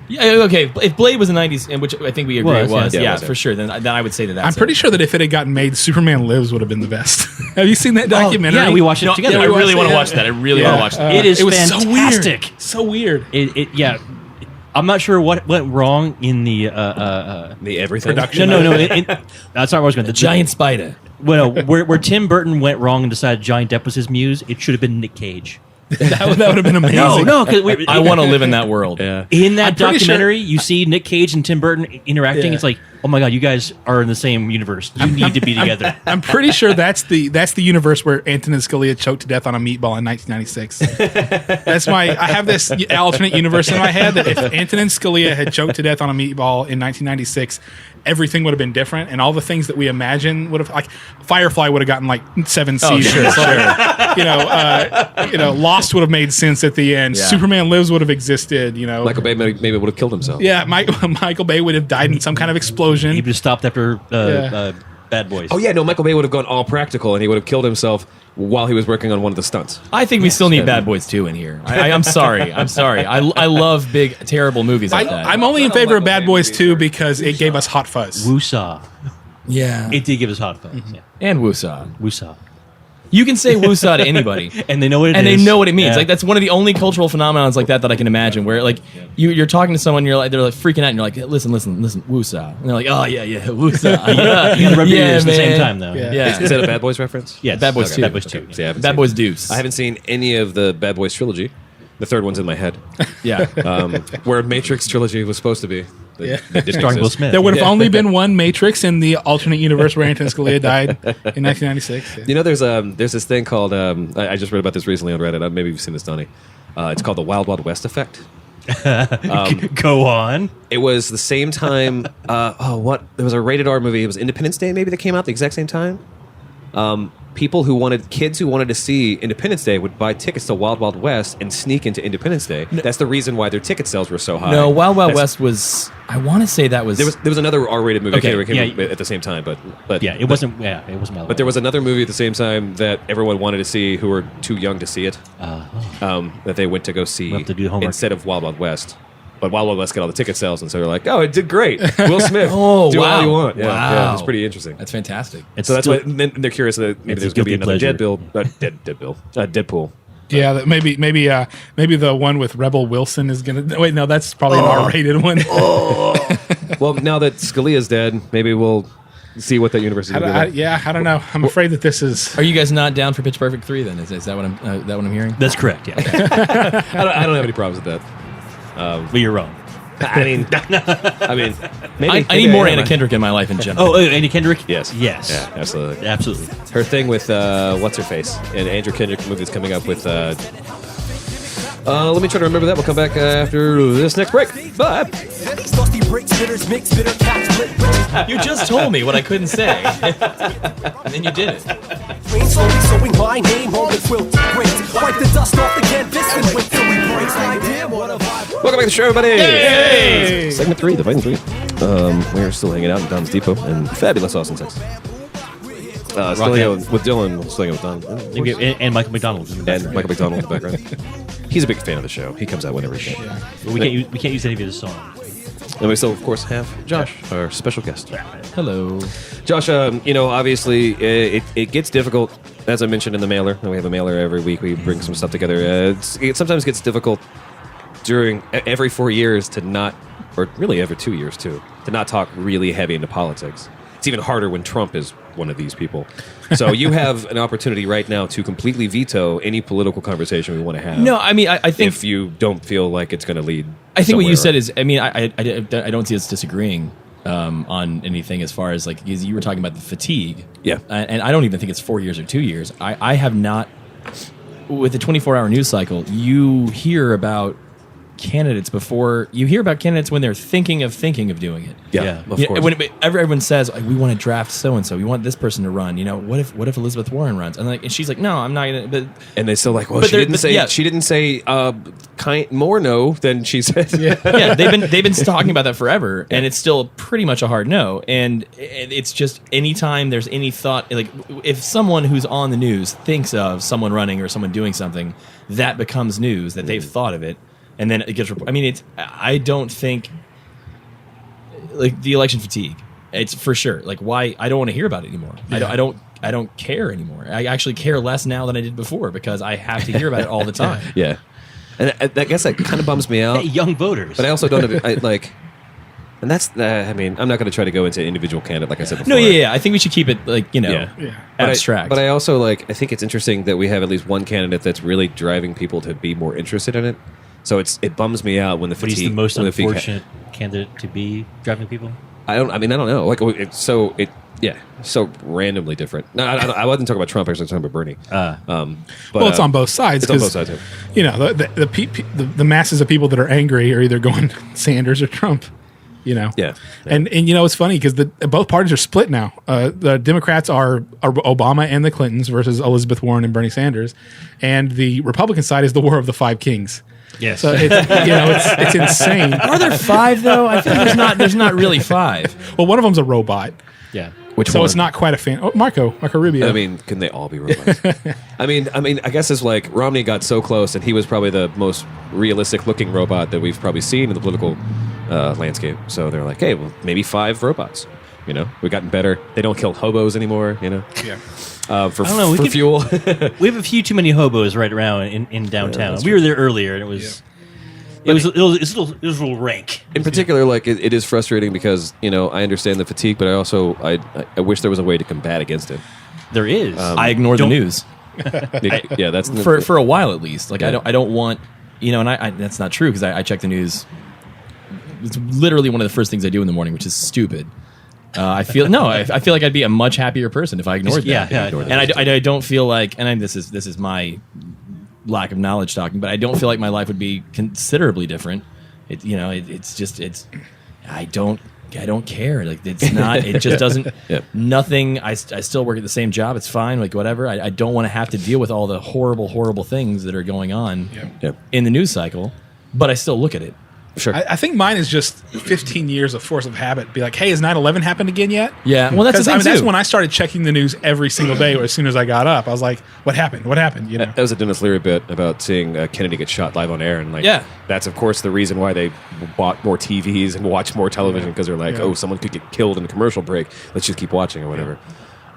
Yeah, okay. If Blade was the '90s, and which I think we agree Was, it was, yeah. yeah, Yeah, it was, for sure. Then I would say that. That's I'm pretty sure that if it had gotten made, Superman Lives would have been the best. Have you seen that documentary? yeah, we watched it No, together. I really want to Yeah. watch that. I really want to watch that. It is it was fantastic. So weird. Yeah. I'm not sure what went wrong in the. the everything. Production. No. That's not where I was going. The giant spider. Well, where Tim Burton went wrong and decided Johnny Depp was his muse, it should have been Nick Cage. That would have been amazing. No, because I want to live in that world. Yeah. in that I'm pretty documentary, you see Nick Cage and Tim Burton interacting. Yeah. It's like, oh my god, you guys are in the same universe. You need to be together. I'm pretty sure that's the universe where Antonin Scalia choked to death on a meatball in 1996. I have this alternate universe in my head that if Antonin Scalia had choked to death on a meatball in 1996, everything would have been different, and all the things that we imagine would have, like Firefly would have gotten like 7 seasons. Lost would have made sense at the end. Yeah. Superman Lives would have existed. Michael Bay maybe would have killed himself. Yeah, Michael Bay would have died in some kind of explosion. He would have stopped after Yeah. Bad Boys. Oh yeah, no, Michael Bay would have gone all practical, and he would have killed himself while he was working on one of the stunts. I think we still need Bad Boys 2 in here. I'm sorry. I'm sorry. I love big, terrible movies like that. I'm only in favor of Bad Boys 2 because it gave us Hot Fuzz. Woosah. yeah. It did give us hot fuzz. Yeah. And Wusa. Woosah. You can say Wusa to anybody. And they know what it is. And they know what it means. Yeah. Like that's one of the only cultural phenomenons like that I can imagine. Where like you're talking to someone, they're like freaking out, and you're like, listen, Wusa, and they're like, oh yeah, Wusa, yeah, You gotta rub your yeah, ears at the same man. time, though. Yeah. Is that a Bad Boys reference? Yes. Bad Boys 2. Bad Boys 2. See, I haven't Bad seen Boys it. Deuce. I haven't seen any of the Bad Boys trilogy. The third one's in my head, Yeah. where Matrix trilogy was supposed to be. That didn't Starring Will exist. Smith. There would have only been one Matrix in the alternate universe where Antonin Scalia died in 1996. Yeah. You know, there's this thing called I just read about this recently on Reddit. Maybe you've seen this, Donnie. It's called the Wild Wild West effect. Go on. It was the same time. There was a rated R movie. It was Independence Day, maybe, that came out the exact same time. Kids who wanted to see Independence Day would buy tickets to Wild Wild West and sneak into Independence Day. That's the reason why their ticket sales were so high. No, Wild Wild That's- West was. I want to say that was. There was another R-rated movie Okay, that came yeah. out at the same time, but Yeah, it wasn't. Yeah, it wasn't. But there was another movie at the same time that everyone wanted to see who were too young to see it. That they went to go see We'll have to do homework. instead of Wild Wild West. But Wild Wild West got all the ticket sales, and so they're like, "Oh, it did great, Will Smith. Oh, do wow. all you want." Yeah, Wow. yeah, it's pretty interesting. That's fantastic. It's So that's still- why then they're curious that maybe It's there's a going to be guilty another pleasure. Deadpool. Yeah, that maybe the one with Rebel Wilson is gonna. Wait, no, that's probably an R-rated one. Well, now that Scalia's dead, maybe we'll see what that universe is going to be like. I don't know. I'm afraid that this is. Are you guys not down for Pitch Perfect 3 then? Is that what I'm hearing? That's correct. Yeah, I don't have any problems with that. but you're wrong. I mean, maybe I need more Anna Kendrick in my life in general. Oh, Andy Kendrick. Yes. Yes. Yeah, absolutely. Absolutely. Her thing with what's her face and Andrew Kendrick movie is coming up with. Let me try to remember that. We'll come back after this next break. Bye. These dusty bricks, bitters, mix, bitter cats, split bricks. You just told me what I couldn't say, and then you did it. Rain slowly sewing my name on the quilt. Great. Wipe the dust off the canvas and wait till we break. Like, damn, what a vibe. Welcome back to the show, everybody. Hey! Segment 3, the Fighting 3. We're still hanging out in Don's Depot and fabulous Austin, Texas. Still hanging out with Dylan, still hanging with Don. And Michael McDonald. And Michael McDonald in the background. He's a big fan of the show. He comes out whenever he can. But we can't use any of his songs. And we still, of course, have Josh, our special guest. Hello. Josh, obviously, it gets difficult, as I mentioned in the mailer. And we have a mailer every week. We bring some stuff together. It sometimes gets difficult during every 4 years to not, or really every 2 years too, to not talk really heavy into politics. It's even harder when Trump is one of these people. So you have an opportunity right now to completely veto any political conversation we want to have. No, I mean, I think if you don't feel like it's going to lead. I think what you somewhere. said is, I mean, I don't see us disagreeing on anything as far as like because you were talking about the fatigue. Yeah. And I don't even think it's 4 years or 2 years. I have not, with the 24-hour news cycle, you hear about candidates before you hear about candidates when they're thinking of doing it. Yeah, of You know, course. when everyone says we want to draft so and so, we want this person to run. You know, what if Elizabeth Warren runs? And she's like, no, I'm not gonna. But And they still like, well, But she they're- didn't but say. yeah. She didn't say more no than she said. yeah, they've been talking about that forever, and it's still pretty much a hard no. And it's just anytime there's any thought, like if someone who's on the news thinks of someone running or someone doing something, that becomes news that they've thought of it, and then it gets. I mean, I don't think like the election fatigue. It's for sure. Like why I don't want to hear about it anymore. Yeah. I don't care anymore. I actually care less now than I did before because I have to hear about it all the time. Yeah. And I guess that kind of bums me out. Hey, young voters. But I also don't like. And that's. I mean, I'm not going to try to go into individual candidate like I said before. No, yeah. I think we should keep it like Yeah. abstract. But I also like. I think it's interesting that we have at least one candidate that's really driving people to be more interested in it. So it bums me out when the But fatigue. he's the most when the fatigue- unfortunate candidate to be driving people. I don't know. Like it's so randomly different. No, I wasn't talking about Trump. I was talking about Bernie. But, Well, it's on both sides. It's on 'cause, both sides. You know, the masses of people that are angry are either going Sanders or Trump. You know, Yeah. and you know it's funny because both parties are split now. The Democrats are Obama and the Clintons versus Elizabeth Warren and Bernie Sanders, and the Republican side is the War of the Five Kings. Yes. So it's insane. Are there five though? I think there's not really five. Well, one of them's a robot. yeah. Which So one? it's not quite a fan. Oh, Marco Rubio. I mean, can they all be robots? I mean, I guess it's like Romney got so close, and he was probably the most realistic-looking robot that we've probably seen in the political landscape. So they're like, hey, well, maybe 5 robots. You know, we've gotten better. They don't kill hobos anymore. You know, yeah. For I don't know, we for could- fuel. We have a few too many hobos right around in downtown. that's We were there earlier, and it was it was a little rank. In particular, like it is frustrating because I understand the fatigue, but I also I wish there was a way to combat against it. There is. I ignore the Don't- news Yeah, that's for a while at least. Like Yeah. I don't want and I that's not true because I check the news. It's literally one of the first things I do in the morning, which is stupid. I feel like I'd be a much happier person if I ignored that. Yeah. And I don't feel like, this is my lack of knowledge talking, but I don't feel like my life would be considerably different. I don't care. Like it's not. It just doesn't. Yep. Nothing. I still work at the same job. It's fine. Like whatever. I don't want to have to deal with all the horrible things that are going on Yep. in the news cycle. But I still look at it. Sure. I think mine is just 15 years of force of habit. Be like, hey, has 9/11 happened again yet? Yeah. Well, that's the thing that's too. when I started checking the news every single day. Or as soon as I got up, I was like, what happened? What happened? That was a Dennis Leary bit about seeing Kennedy get shot live on air, and that's of course the reason why they bought more TVs and watched more television because they're like, oh, someone could get killed in a commercial break. Let's just keep watching or whatever.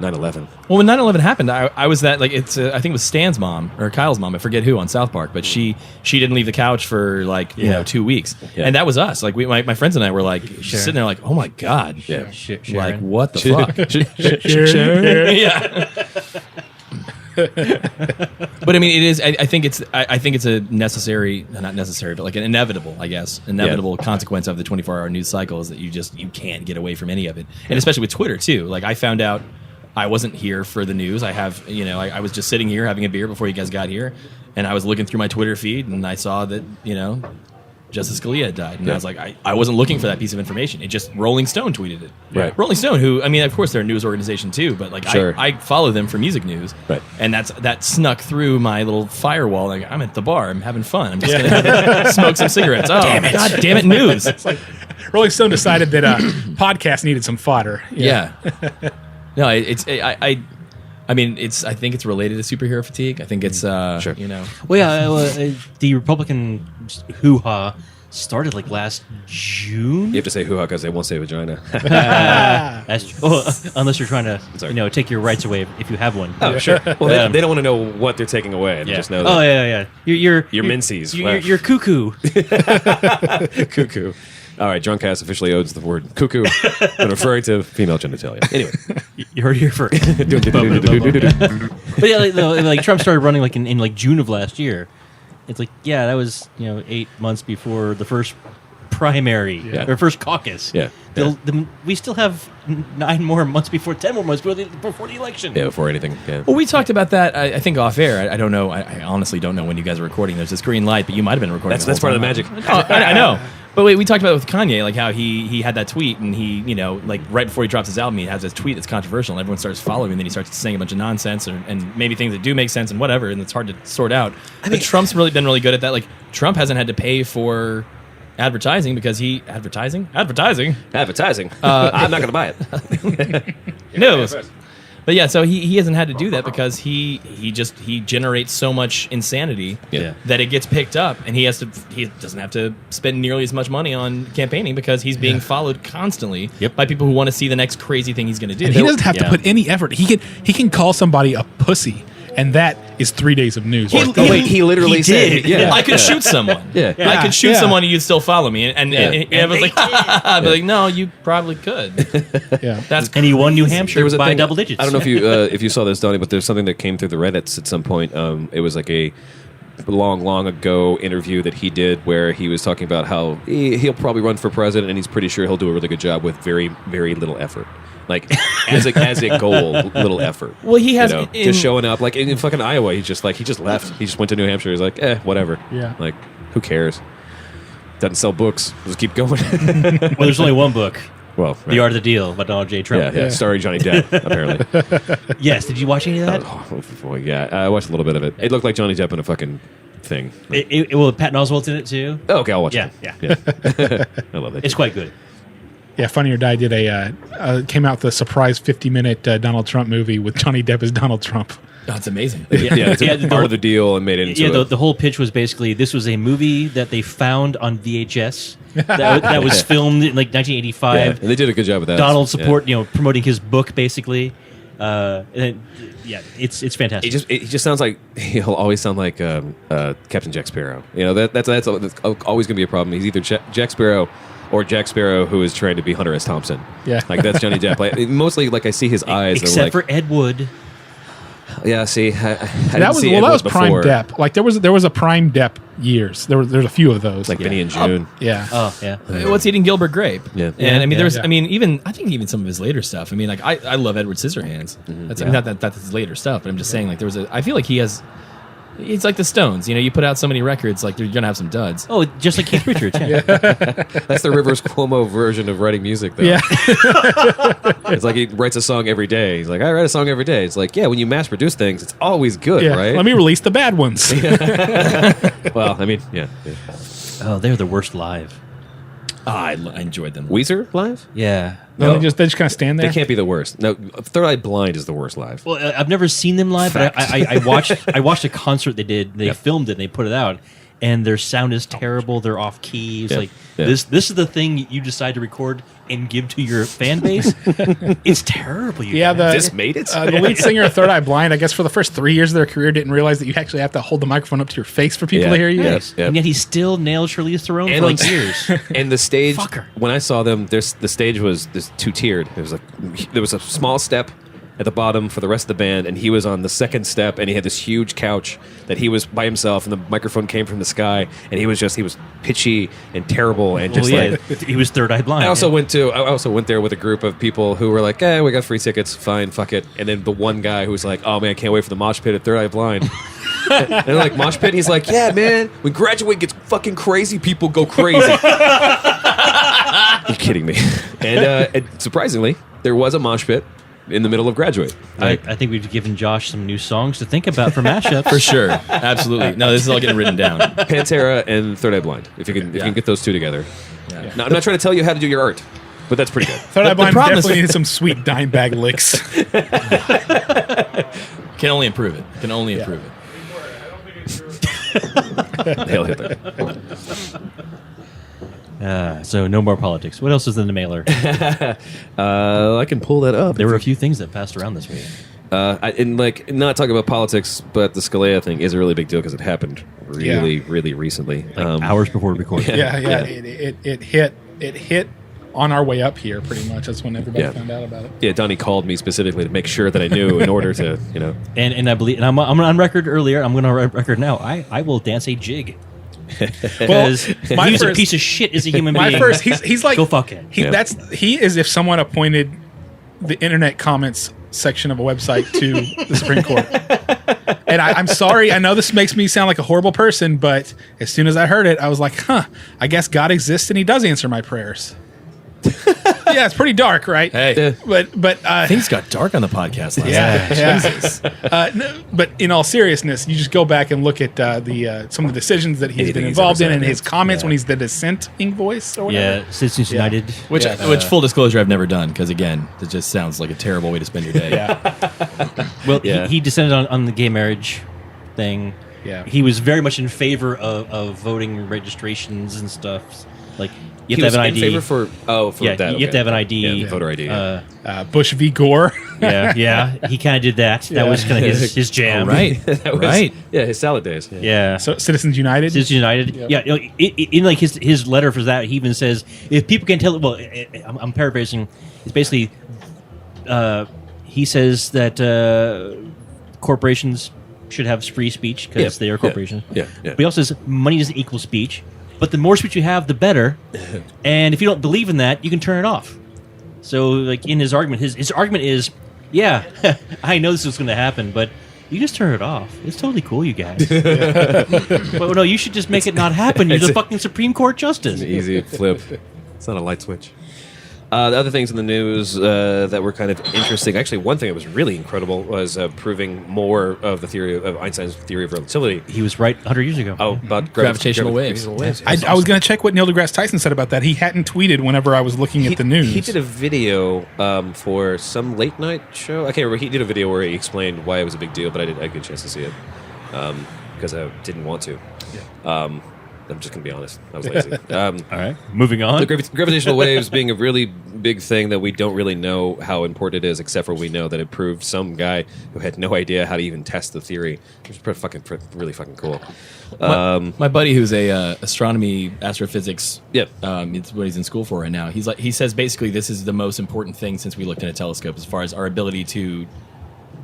9/11. Well, when 9/11 happened, I was that I think it was Stan's mom or Kyle's mom. I forget who on South Park, but she didn't leave the couch for 2 weeks, and that was us. Like my friends and I were like sitting there like, oh my god, Yeah. like what the fuck? Yeah. But I mean, it is. I think it's a necessary, not necessary, but like an inevitable, I guess, consequence of the 24-hour news cycle is that you can't get away from any of it, and especially with Twitter too. Like I found out I wasn't here for the news. I was just sitting here having a beer before you guys got here, and I was looking through my Twitter feed, and I saw that Justice Scalia had died, and I was like, I wasn't looking for that piece of information. It just Rolling Stone tweeted it. Right. Rolling Stone, who of course they're a news organization too, but like Sure. I follow them for music news, Right. and that snuck through my little firewall. Like I'm at the bar, I'm having fun, I'm just gonna smoke some cigarettes. Oh, God damn it, news! Rolling Stone decided that podcast needed some fodder. Yeah. No, I think it's related to superhero fatigue. I think it's Sure. Well, yeah, the Republican hoo-ha started like last June. You have to say hoo-ha because they won't say vagina. Unless you're trying to, Sorry. take your rights away if you have one. Oh, sure. Well, they don't want to know what they're taking away. They just know that. Oh yeah. You're minceys. You're cuckoo. Cuckoo. All right, Drunkcast officially owns the word cuckoo when referring to female genitalia. Anyway. You heard it here first. But yeah, like Trump started running like in like June of last year. It's like that was 8 months before the first primary or first caucus. Yeah. We still have 9 more months 10 more months before the election. Yeah, before anything. Yeah. Well, we talked about that. I think off air. I don't know. I honestly don't know when you guys are recording. There's this green light, but you might have been recording. That's part of the magic. I know. But wait, we talked about it with Kanye, like how he had that tweet, and he, like right before he drops his album, he has this tweet that's controversial, and everyone starts following him, and then he starts saying a bunch of nonsense, and maybe things that do make sense and whatever, and it's hard to sort out. But Trump's really been really good at that. Like Trump hasn't had to pay for advertising because advertising. I'm not going to buy it. No. But yeah, so he hasn't had to do that because he generates so much insanity that it gets picked up, and he doesn't have to spend nearly as much money on campaigning because he's being followed constantly by people who want to see the next crazy thing he's going to do. And he doesn't have to put any effort. He can call somebody a pussy, and that is 3 days of news. He literally said, I could shoot someone. I could shoot someone and you'd still follow me. And I was like, I'd be like, no, you probably could. That's And he won New Hampshire by thing- double digits. I don't know if you saw this, Donnie, but there's something that came through the Reddits at some point. It was like a long ago interview that he did where he was talking about how he'll probably run for president, and he's pretty sure he'll do a really good job with very, very little effort. Like as a goal, little effort. Well, he has just showing up. Like in fucking Iowa, he just left. He just went to New Hampshire. He's like, whatever. Yeah. Like, who cares? Doesn't sell books. Just keep going. Well, there's only one book. Well, The Art of the Deal by Donald J. Trump. yeah. Starring Johnny Depp, apparently. Yes. Did you watch any of that? Oh, boy, yeah. I watched a little bit of it. It looked like Johnny Depp in a fucking thing. Well, Patton Oswalt's in it too. Oh, okay, I'll watch Yeah, it. yeah. I love it. It's quite good. Yeah, Funny or Die did came out with a surprise 50-minute Donald Trump movie with Johnny Depp as Donald Trump. That's amazing. Yeah, it's part of the deal and made it into the whole pitch was basically this was a movie that they found on VHS that was filmed in like 1985. Yeah, and they did a good job with that. Donald promoting his book basically. It's fantastic. He just sounds like he'll always sound like Captain Jack Sparrow. You know that's always going to be a problem. He's either Jack Sparrow or Jack Sparrow who is trying to be Hunter S. Thompson. Yeah, like that's Johnny Depp. Like, mostly, like I see his eyes, except for Ed Wood. Yeah, see, that was Prime Depp. Like there was a Prime Depp years. There's a few of those. Like Benny and June. Yeah. Oh yeah. What's Eating Gilbert Grape? Yeah. And I mean, Yeah. I mean, I think even some of his later stuff. I mean, like I love Edward Scissorhands. That's I mean, not that's his later stuff, but I'm just saying, like I feel like it's like the Stones. You know, you put out so many records, like you're gonna have some duds. Oh, just like Keith Richards. Yeah. That's the Rivers Cuomo version of writing music, though. Yeah. It's like he writes a song every day. He's like, I write a song every day. It's like, yeah, when you mass produce things, it's always good, Yeah. right? Let me release the bad ones. Well, I mean, yeah. Oh, they're the worst live. I enjoyed them. Weezer live? Yeah. No, they just kind of stand there. They can't be the worst. No, Third Eye Blind is the worst live. Well, I've never seen them live, but I watched a concert they did. They filmed it and they put it out, and their sound is terrible. They're off key. It's like this is the thing you decide to record and give to your fan base. It's terrible. This made it? The lead singer of Third Eye Blind, I guess for the first 3 years of their career, didn't realize that you actually have to hold the microphone up to your face for people to hear you. Yes. Yeah. And yet he still nailed Charlize Theron for like years. And the stage, Fucker. when I saw them, the stage was two-tiered. There was a small step at the bottom for the rest of the band, and he was on the second step, and he had this huge couch that he was by himself, and the microphone came from the sky, and he was pitchy and terrible, and just he was Third Eye Blind. I also went there with a group of people who were like, we got free tickets, fine, fuck it. And then the one guy who was like, oh man, I can't wait for the mosh pit at Third Eye Blind. And they're like, mosh pit? He's like, yeah, man, when Graduate gets fucking crazy, people go crazy. You're kidding me. And surprisingly, there was a mosh pit in the middle of Graduate. I think we've given Josh some new songs to think about for mashups. For sure. Absolutely. No, this is all getting written down. Pantera and Third Eye Blind. If you can get those two together. Yeah. Now, I'm not trying to tell you how to do your art, but that's pretty good. Third Eye Blind problem is- definitely needed some sweet dime bag licks. Can only improve it. Can only improve it. Hail Hitler. So no more politics. What else is in the mailer? I can pull that up. There were a few things that passed around this week. Not talking about politics, but the Scalia thing is a really big deal because it happened really recently. Hours before we recorded. Yeah. It hit on our way up here, pretty much. That's when everybody found out about it. Yeah, Donnie called me specifically to make sure that I knew in order to, And I believe, and I'm on record earlier. I'm going on record now. I will dance a jig. Because he's a piece of shit as a human being. He's like, go fuck it. He is if someone appointed the internet comments section of a website to the Supreme Court. And I'm sorry, I know this makes me sound like a horrible person, but as soon as I heard it, I was like, I guess God exists and he does answer my prayers. Yeah, it's pretty dark, right? Hey. But Things got dark on the podcast last Yeah, night. yeah. Jesus. but in all seriousness, you just go back and look at some of the decisions that he's been involved in, and his comments when he's the dissenting voice or whatever. Yeah, Citizens United. Which, full disclosure, I've never done because, again, it just sounds like a terrible way to spend your day. Well, he descended on the gay marriage thing. Yeah. He was very much in favor of voting registrations and stuff. Like, you have to have an ID. In favor that. You have to have an ID. Yeah, voter ID. Bush v. Gore. Yeah. He kind of did that. That was kind of his jam. Right. Right. Yeah, his salad days. Yeah. So Citizens United. Citizens United. Yep. Yeah. In like his letter for that, he even says, if people can tell. Well, I'm paraphrasing. It's basically, he says that corporations should have free speech because they are corporations. Yeah. But he also says money doesn't equal speech. But the more speech you have, the better. And if you don't believe in that, you can turn it off. So, like in his argument, his argument is, I know this is going to happen, but you just turn it off. It's totally cool, you guys. But no, you should just make it not happen. You're the fucking Supreme Court justice. Easy flip. It's not a light switch. The other things in the news that were kind of interesting. Actually, one thing that was really incredible was proving more of the theory of Einstein's theory of relativity. He was right 100 years ago. Oh, about Gravitational waves. I was going to check what Neil deGrasse Tyson said about that. He hadn't tweeted whenever I was looking at the news. He did a video for some late night show. I can't remember. He did a video where he explained why it was a big deal, but I didn't get a chance to see it because I didn't want to. I'm just going to be honest. I was lazy. All right, moving on. The gravitational waves being a really big thing that we don't really know how important it is, except for we know that it proved some guy who had no idea how to even test the theory, which is really fucking cool. My buddy, who's a astronomy, astrophysics, Yep. It's what he's in school for right now. He says basically this is the most important thing since we looked at a telescope, as far as our ability to,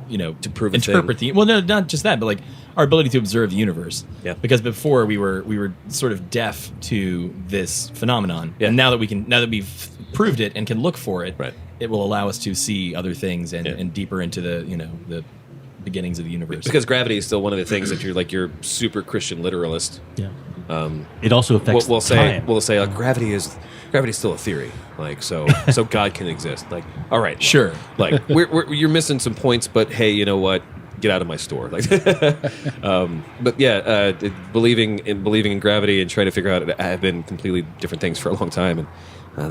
to prove a interpret thing. well, no, not just that, but like our ability to observe the universe. Yeah. Because before we were sort of deaf to this phenomenon, Yeah. and now that we've proved it and can look for it, Right. it will allow us to see other things and, Yeah. and deeper into the beginnings of the universe. Because gravity is still one of the things that you're super Christian literalist. Yeah. It also affects We'll say time. like, gravity is still a theory. Like so God can exist. Like, all right, Sure. Like you're missing some points, but hey, you know what? Get out of my store. Like, but yeah, believing in gravity and trying to figure out it have been completely different things for a long time, and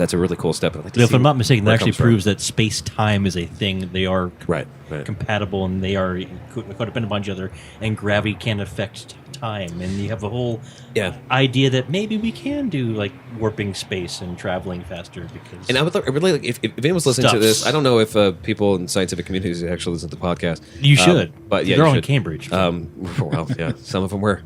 that's a really cool step. I'd like to If see I'm not mistaken, that where it actually comes from. proves that space-time is a thing. They are Right. compatible, and they are codependent upon each other, and gravity can affect time. And you have a whole Yeah. idea that maybe we can do like warping space and traveling faster because And I really like if anyone's listening to Stuffs. this. I don't know if people in scientific communities actually listen to the podcast. you should. But yeah, they're you all in should. Cambridge. Well, yeah, some of them were.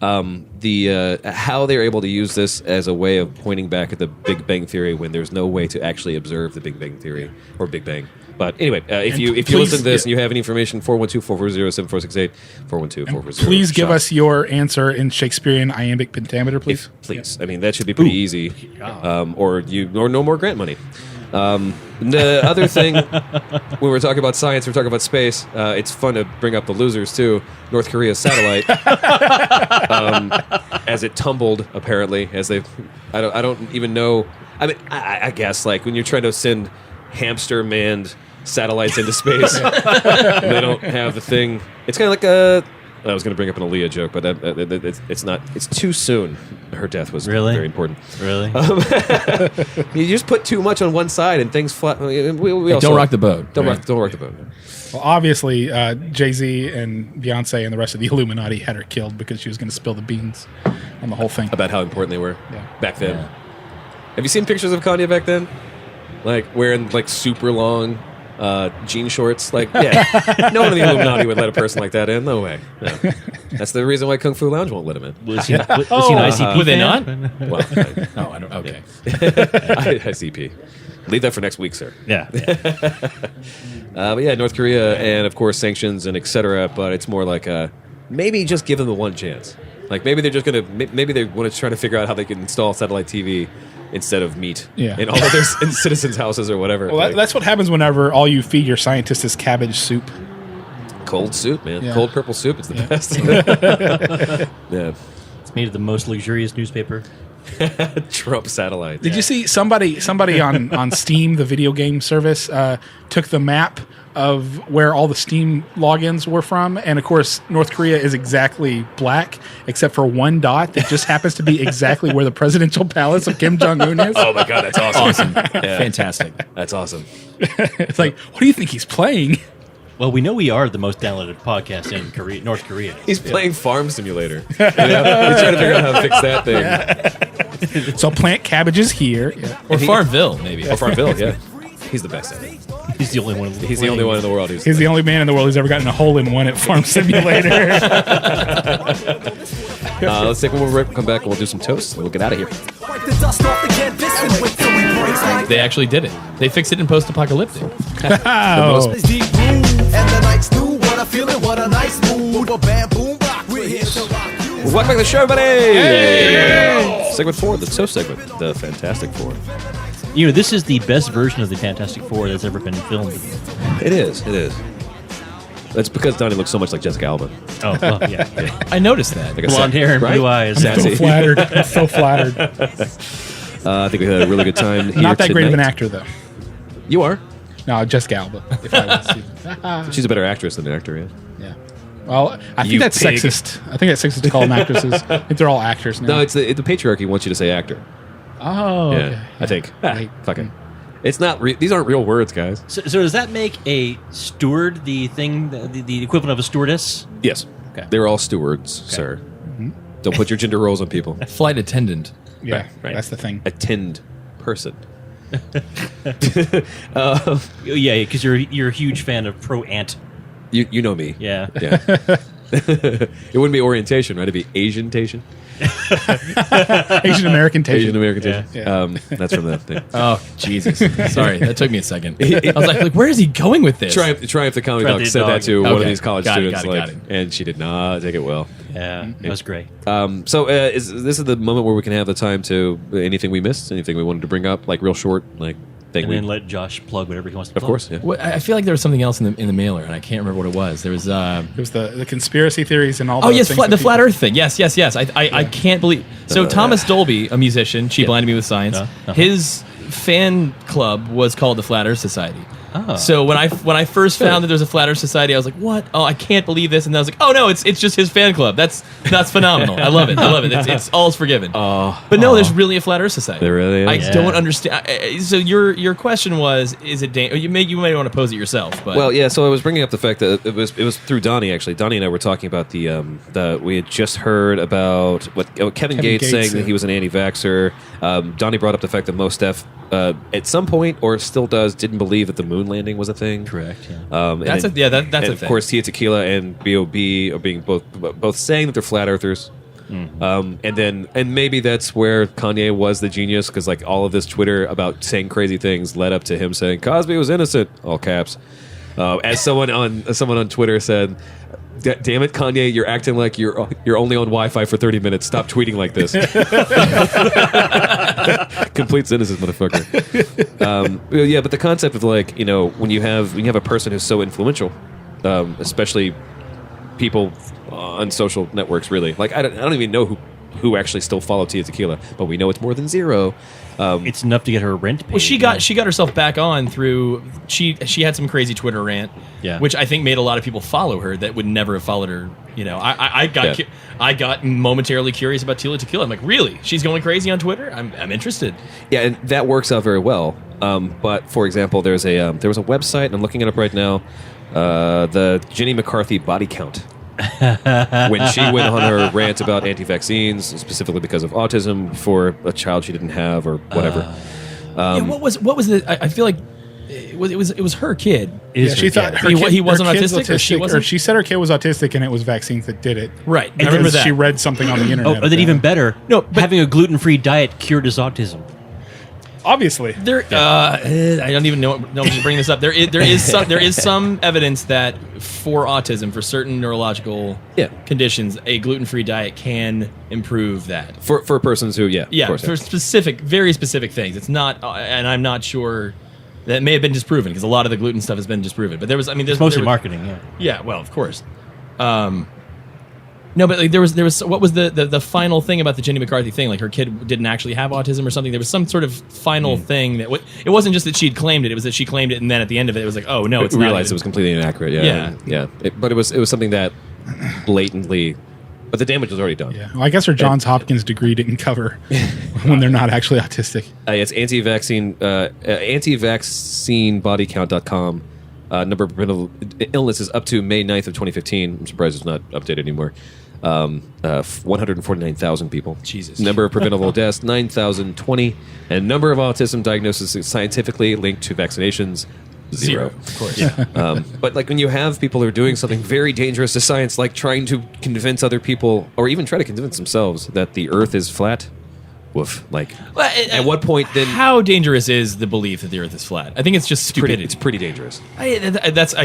How they're able to use this as a way of pointing back at the Big Bang Theory when there's no way to actually observe the Big Bang Theory or Big Bang. But anyway, if you please- listen to this and you have any information, 412-440-7468, 412-440. Please give us your answer in Shakespearean iambic pentameter, please. Please. I mean, that should be pretty easy. Or no more grant money. The other thing, when we're talking about science, we're talking about space. It's fun to bring up the losers too. North Korea's satellite, as it tumbled, apparently, I don't even know. I mean, I guess like when you're trying to send hamster-manned satellites into space, and they don't have the thing. It's kind of like I was going to bring up an Aaliyah joke, but it's not. It's too soon. Her death was Really? very important. Really? You just put too much on one side and things flat. We also, don't rock the boat. Don't Right. rock the boat. Well, obviously, Jay-Z and Beyonce and the rest of the Illuminati had her killed because she was going to spill the beans on the whole thing. About how important they were Yeah. back then. Yeah. Have you seen pictures of Kanye back then? Like wearing like super long jean shorts. Like, yeah, no one in the Illuminati would let a person like that in. No way. No. That's the reason why Kung Fu Lounge won't let him in. Was he an ICP Would they fan? not? Well, Oh, I don't. Okay. ICP. Leave that for next week, sir. Yeah. But yeah, North Korea and of course sanctions and etc. But it's more like maybe just give them the one chance. Like maybe they're just gonna maybe they want to try to figure out how they can install satellite TV instead of meat in all of their citizens' houses or whatever. Well, Like, that's what happens whenever all you feed your scientists is cabbage soup. cold soup, man. Yeah. Cold purple soup. It's the best. Yeah. It's made of the most luxurious newspaper. Trump satellite. Did you see somebody on Steam, the video game service, took the map of where all the Steam logins were from, and of course North Korea is exactly black except for one dot that just happens to be exactly where the presidential palace of Kim Jong Un is. Oh my god, that's awesome. Yeah. Fantastic. That's awesome. It's like, what do you think he's playing? Well, we know we are the most downloaded podcast in North Korea. He's playing Farm Simulator. You know? He's trying to figure out how to fix that thing. So plant cabbages here. Yeah. Or Farmville, maybe. Or Farmville, yeah. He's the best at it. He's the only one. He's the only one in the world who's He's the only man in the world who's ever gotten a hole-in-one at Farm Simulator. Let's take one more break. We'll come back and we'll do some toasts and we'll get out of here. Wipe the dust off the canvas and wait till we break like They actually did it. They fixed it in post-apocalyptic. Oh. this deep groove. And the night's new. What a feeling, what a nice mood. A bam, boom, rock. We're here to rock you. Welcome back to the show, buddy! Segment 4, the toast segment, the Fantastic Four. You know, this is the best version of the Fantastic Four that's ever been filmed. It is. That's because Donnie looks so much like Jessica Alba. Oh, well, yeah. I noticed that. Like a Blonde hair and right? blue eyes. So Sassy. flattered. So flattered. I think we had a really good time here Not that great of an tonight. actor, though. You are. No, Jessica Alba. If I was, She's a better actress than an actor, yeah. yeah. Well, I think You that's pig. sexist. I think that's sexist to call them actresses. I think they're all actors now. No, it's the patriarchy wants you to say actor. Oh, Yeah, okay. I think. Right. Fuck it. It's not. These aren't real words, guys. So does that make a steward the thing, the equivalent of a stewardess? Yes. Okay. They're all stewards, sir. Don't put your gender roles on people. Flight attendant. Yeah, Right. that's the thing. Attend person. Yeah, because you're a huge fan of pro ant. You know me. Yeah. Yeah. It wouldn't be orientation, right? It'd be Asian-tation. Asian American taste. Asian American. Yeah. That's from that thing. Oh, Jesus. Sorry, that took me a second. I was like, where is he going with this? Triumph the Comedy Triumph Dog the said Dog. that to one of Okay. these college Got it, students, got it. and she did not take it well. Yeah, that was great. So this is the moment where we can have the time to anything we missed, anything we wanted to bring up, like real short, like thing And we. then let Josh plug whatever he wants to Of plug. course, yeah. What, I feel like there was something else in the mailer, and I can't remember what it was. There was. It was the conspiracy theories and all. Oh the yes, things that the flat people- Earth thing. Yes. I can't believe. So Thomas Dolby, a musician, She Blinded Me with Science. His fan club was called the Flat Earth Society. Oh. So when I first found that there was a Flat Earth Society, I was like, "What? Oh, I can't believe this!" And then I was like, "Oh no, it's just his fan club. That's phenomenal. I love it. It's all's forgiven." But no, there's really a Flat Earth Society. There really is? I Yeah. don't understand. So your question was, is it? You may want to pose it yourself, but Well, yeah. So I was bringing up the fact that it was through Donnie actually. Donnie and I were talking about the we had just heard about what Kevin Gates saying that yeah. he was an anti-vaxxer. Donnie brought up the fact that Mos Def at some point, or still does, didn't believe that the moon landing was a thing. Correct. Yeah. That's and that's and a of thing. course, Tia Tequila and B.O.B. are being both saying that they're flat earthers. And maybe that's where Kanye was the genius, because like all of this Twitter about saying crazy things led up to him saying Cosby was innocent, all caps. As someone on Twitter said, "Damn it, Kanye, you're acting like you're only on Wi-Fi for 30 minutes. Stop tweeting like this." Complete cynicism, motherfucker. Yeah, but the concept of like, when you have a person who's so influential, especially people on social networks, really. Like I don't even know who actually still follow Tia Tequila, but we know it's more than zero. It's enough to get her rent paid. Well, she got herself back on through she had some crazy Twitter rant, Yeah. which I think made a lot of people follow her that would never have followed her. I got momentarily curious about Tila Tequila. I'm like, really? She's going crazy on Twitter? I'm interested. Yeah, and that works out very well. But for example, there was a website, and I'm looking it up right now. The Jenny McCarthy body count. When she went on her rant about anti-vaccines, specifically because of autism for a child she didn't have or whatever. Yeah, what was the? I feel like it was her kid. Yeah, she thought her He- kid, he wasn't her kid's autistic, or she wasn't? she said her kid was autistic, and it was vaccines that did it. Right, I And remember that. She read something on the internet. Oh, and then even better, No, but- having a gluten-free diet cured his autism. Obviously, There, I don't even know when to bring this up. There is some evidence that for autism, for certain neurological Yeah. conditions, a gluten-free diet can improve that. For persons who, of Yeah, course, for very specific things. It's not, and I'm not sure that may have been disproven because a lot of the gluten stuff has been disproven. But there's It's mostly there was- marketing, yeah. Yeah, well, of course. No, but like there was what was the final thing about the Jenny McCarthy thing? Like her kid didn't actually have autism or something. There was some sort of final thing that it wasn't just that she'd claimed it. It was that she claimed it, and then at the end of it, it was like, oh no, it's we not. realized even- it was completely inaccurate. Yeah. But it was something that blatantly, but the damage was already done. yeah. Well, I guess her Johns Hopkins degree didn't cover when they're not actually autistic. It's antivaccinebodycount.com. Number of preventable illnesses up to May 9th of 2015. I'm surprised it's not updated anymore. 149,000 people. Jesus. Number of preventable deaths, 9,020. And number of autism diagnoses scientifically linked to vaccinations, zero. Of course. But like when you have people who are doing something very dangerous to science, like trying to convince other people, or even try to convince themselves that the Earth is flat, woof. Like, Well, at what point then? How dangerous is the belief that the Earth is flat? I think it's just stupidity. It's pretty dangerous. I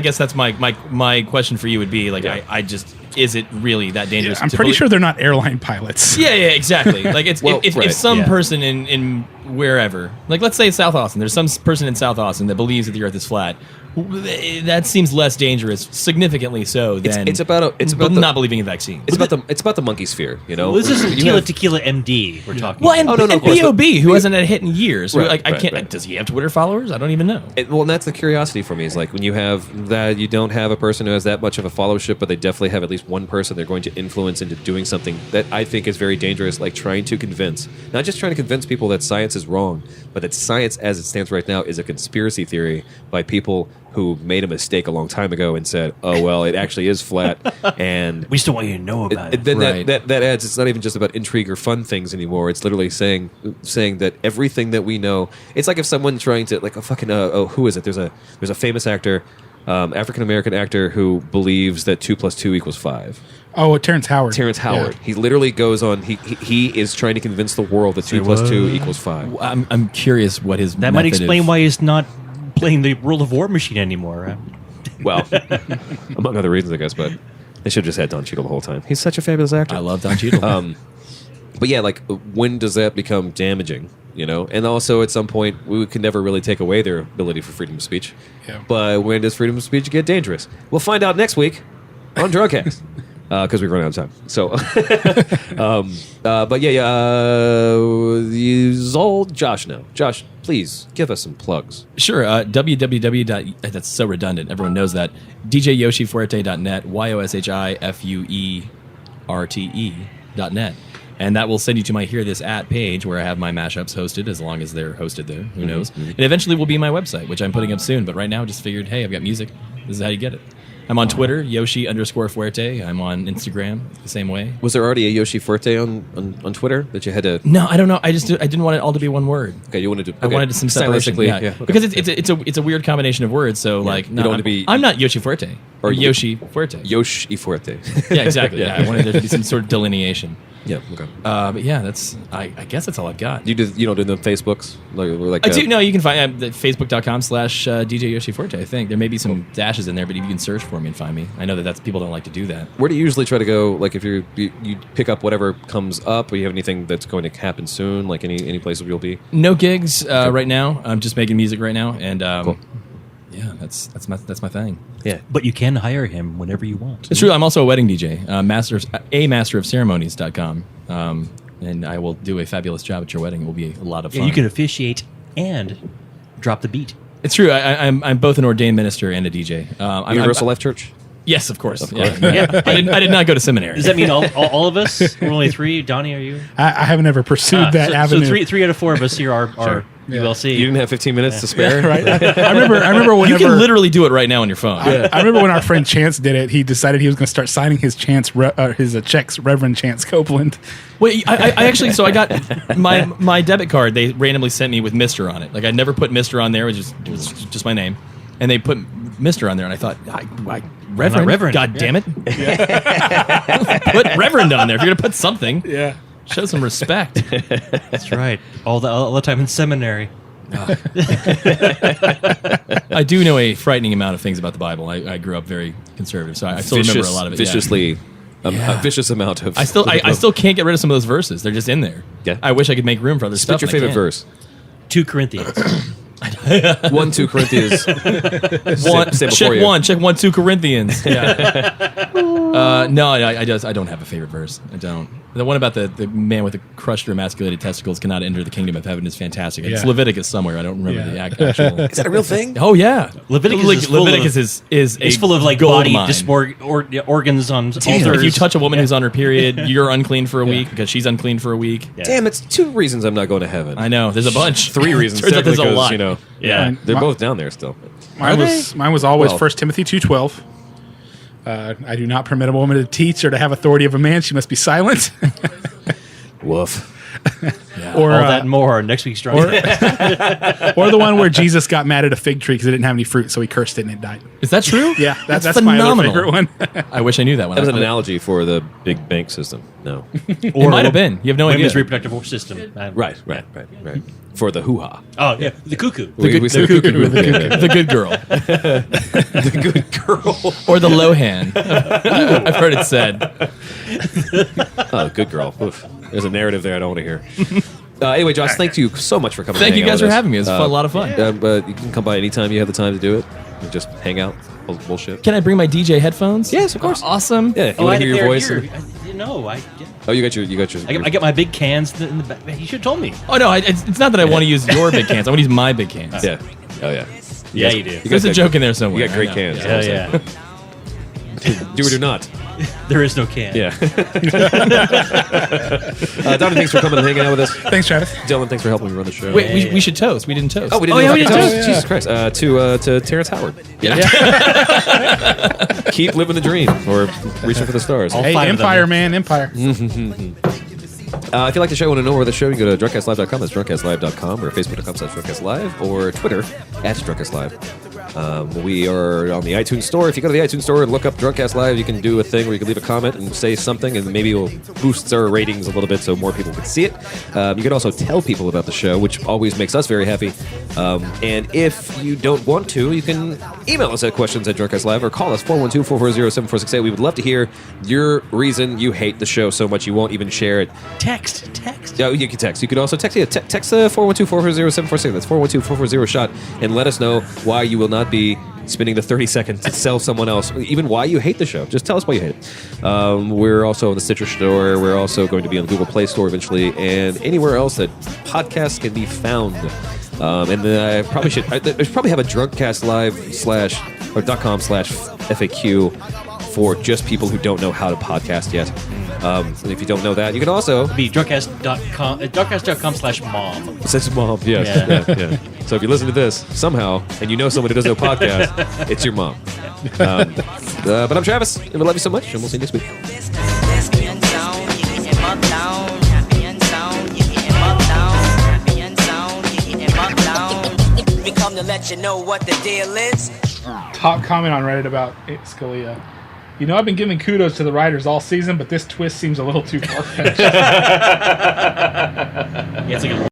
guess that's my question for you would be like Yeah. I just is it really that dangerous? I'm pretty sure they're not airline pilots. Yeah, exactly. Like it's Well, if right, some yeah. person in wherever, like let's say South Austin, there's some person in South Austin that believes that the Earth is flat. That seems less dangerous, significantly so than It's about the, not believing in vaccines. It's about the monkey sphere. You know, Well, this isn't You have- Tequila MD we're talking Well, about. and, no, and of course, B.O.B., who hasn't had a hit in years. Right, Like, I right, can't. right. Does he have Twitter followers? I don't even know. Well, and that's the curiosity for me is like when you have that, you don't have a person who has that much of a followership, but they definitely have at least one person they're going to influence into doing something that I think is very dangerous, like trying to convince, not just trying to convince people that science is wrong, but that science as it stands right now is a conspiracy theory by people who made a mistake a long time ago and said, oh, well, it actually is flat. And We still want you to know about it. then Right. that adds, it's not even just about intrigue or fun things anymore. It's literally saying that everything that we know, it's like if someone trying to, like a fucking, who is it? There's a famous actor, African-American actor who believes that 2 + 2 = 5. Oh, Terrence Howard. Terrence Howard. Yeah. He literally goes on, he is trying to convince the world that 2 + 2 = 5. I'm curious what his That might method explain of- why he's not playing the World of War machine anymore. Well, among other reasons, I guess, but they should have just had Don Cheadle the whole time. He's such a fabulous actor. I love Don Cheadle. But yeah, like when does that become damaging? You know, and also at some point we can never really take away their ability for freedom of speech. Yeah. But when does freedom of speech get dangerous? We'll find out next week on Drugcast because we've run out of time. So, but use old Josh now. Josh, please give us some plugs. Sure. www. That's so redundant. Everyone knows that. DJYoshiFuerte.net. YOSHIFUERTE.net. And that will send you to my Hear This At page where I have my mashups hosted, as long as they're hosted there. Who knows? It eventually will be my website, which I'm putting up soon. But right now, I just figured, hey, I've got music. This is how you get it. I'm on Twitter, Yoshi_Fuerte. I'm on Instagram the same way. Was there already a Yoshi Fuerte on Twitter that you had to? No, I don't know. I didn't want it all to be one word. Okay, you wanted to. I wanted some separation. stylistically, Yeah. okay. Because it's a weird combination of words. So like, You no, don't I'm, want to be- I'm not Yoshi Fuerte or Or Yoshi Fuerte. Yoshi Fuerte. Yeah, exactly. Yeah, I wanted there to be some sort of delineation. Yeah. Okay. But yeah, I guess that's all I've got. You don't do the Facebooks like I do. No, you can find Facebook.com/DJ Yoshi Fuerte. I think there may be some dashes in there, but you can search for me and find me. I know that's people don't like to do that. Where do you usually try to go? Like if you pick up whatever comes up, or you have anything that's going to happen soon? Like any places you'll be? No gigs right now. I'm just making music right now, and Cool. yeah, that's my thing. Yeah. But you can hire him whenever you want. It's true. I'm also a wedding DJ. masterofceremonies.com. And I will do a fabulous job at your wedding. It will be a lot of fun. Yeah, you can officiate and drop the beat. It's true. I'm both an ordained minister and a DJ. Universal Life Church. Yes, of course. course. Yeah. I did not go to seminary. Does that mean all of us? We're only three. Donnie, are you? I haven't ever pursued that so, avenue. So three out of four of us here are ULC. You didn't have 15 minutes to spare. Right. I remember You whenever can literally do it right now on your phone. I remember when our friend Chance did it. He decided he was going to start signing his checks, Reverend Chance Copeland. Wait, I actually, so I got my debit card. They randomly sent me with Mister on it. Like I never put Mister on there. It was just my name, and they put Mister on there, and I thought, Reverend, Reverend. God damn it, put Reverend on there if you're gonna put something. Yeah. Show some respect. That's right. All the time in seminary. I do know a frightening amount of things about the Bible. I grew up very conservative, so I still remember a lot of it. Yeah. Viciously, Yeah. a vicious amount of. I still can't get rid of some of those verses. They're just in there. Yeah. I wish I could make room for other Spit stuff. your and I favorite can't. verse. 2 Corinthians. 1-2 Corinthians. Say Check before you. 1, check 1, 2 Corinthians. Yeah. No, I don't have a favorite verse. I don't. The one about the man with the crushed or emasculated testicles cannot enter the kingdom of heaven is fantastic. It's Yeah. Leviticus somewhere. I don't remember the actual. Is that a real thing? Oh yeah, Leviticus is It's full of like gold body mine. organs on altars. If you touch a woman who's on her period, you're unclean for a week because she's unclean for a week. Yeah. Damn, it's 2 reasons I'm not going to heaven. I know. There's a bunch. 3 reasons. Turns out there's a technically, 'cause, lot. Yeah. they're My- both down there still. Mine was always Well- 1 Timothy 2:12. I do not permit a woman to teach or to have authority of a man. She must be silent. Woof. Or All that and more next week's Drunk. or the one where Jesus got mad at a fig tree because it didn't have any fruit, so he cursed it and it died. Is that true? Yeah, that's my phenomenal. other favorite one. I wish I knew that one. That was an analogy for the big bank system. No. It might have been. You have no idea. Women's reproductive system. Right. For the hoo-ha. Oh, yeah. The cuckoo. We said cuckoo. The good girl. The good girl. Or the Lohan. I've heard it said. Oh, good girl. Oof. There's a narrative there I don't want to hear. Anyway, Josh, thank you so much for coming. Thank to you hang out guys with for us. having me. It was a lot of fun. But you can come by anytime you have the time to do it. And just hang out. Bullshit. Can I bring my DJ headphones? Yes, of course. Awesome. Yeah, you want to hear your voice? I You got your. I got my big cans in the back. You should have told me. Oh, no. It's not that I want to use your big cans. I want to use my big cans. Yeah. Oh yeah. Yeah, you do. You There's guys a joke in there somewhere. You got great I know. cans. Oh, yeah. Do or do not. There is no can. Yeah. Donnie, thanks for coming and hanging out with us. Thanks, Travis. Dylan, thanks for helping me run the show. Wait, we should toast. We didn't toast. Oh, we didn't. yeah, we fucking didn't toast. Jesus Christ. To Terrence Howard. Yeah. Keep living the dream or reaching for the stars. All Hey, five of them. Empire, man, Empire. If you like the show and want to know more of the show, you can go to drunkcastlive.com. That's drunkcastlive.com or facebook.com/drunkcastlive or Twitter @drunkcastlive. We are on the iTunes Store. If you go to the iTunes Store and look up Drunkcast Live, you can do a thing where you can leave a comment and say something, and maybe it'll boost our ratings a little bit so more people can see it. You can also tell people about the show, which always makes us very happy. And if you don't want to, you can email us at questions@drunkcastlive or call us 412-440-7468. We would love to hear your reason you hate the show so much you won't even share it. Text. Yeah, you can text. You could also text. Yeah, text 412-440-7468. That's 412-440-SHOT, and let us know why you will not be spending the 30 seconds to sell someone else, even why you hate the show. Just tell us why you hate it. We're also on the Stitcher Store. We're also going to be on the Google Play Store eventually, and anywhere else that podcasts can be found. And I probably should. I probably have a Drunkcast Live .com/FAQ for just people who don't know how to podcast yet. And if you don't know that, you can also Be drunkcast.com, drunkcast.com/mom. Says mom, yes. Yeah. So if you listen to this somehow and you know someone who doesn't know podcast, it's your mom. But I'm Travis, and we love you so much, and we'll see you next week. Come to let you know what the deal is. Top comment on Reddit about Scalia. You know, I've been giving kudos to the writers all season, but this twist seems a little too far-fetched. Yeah, it's like a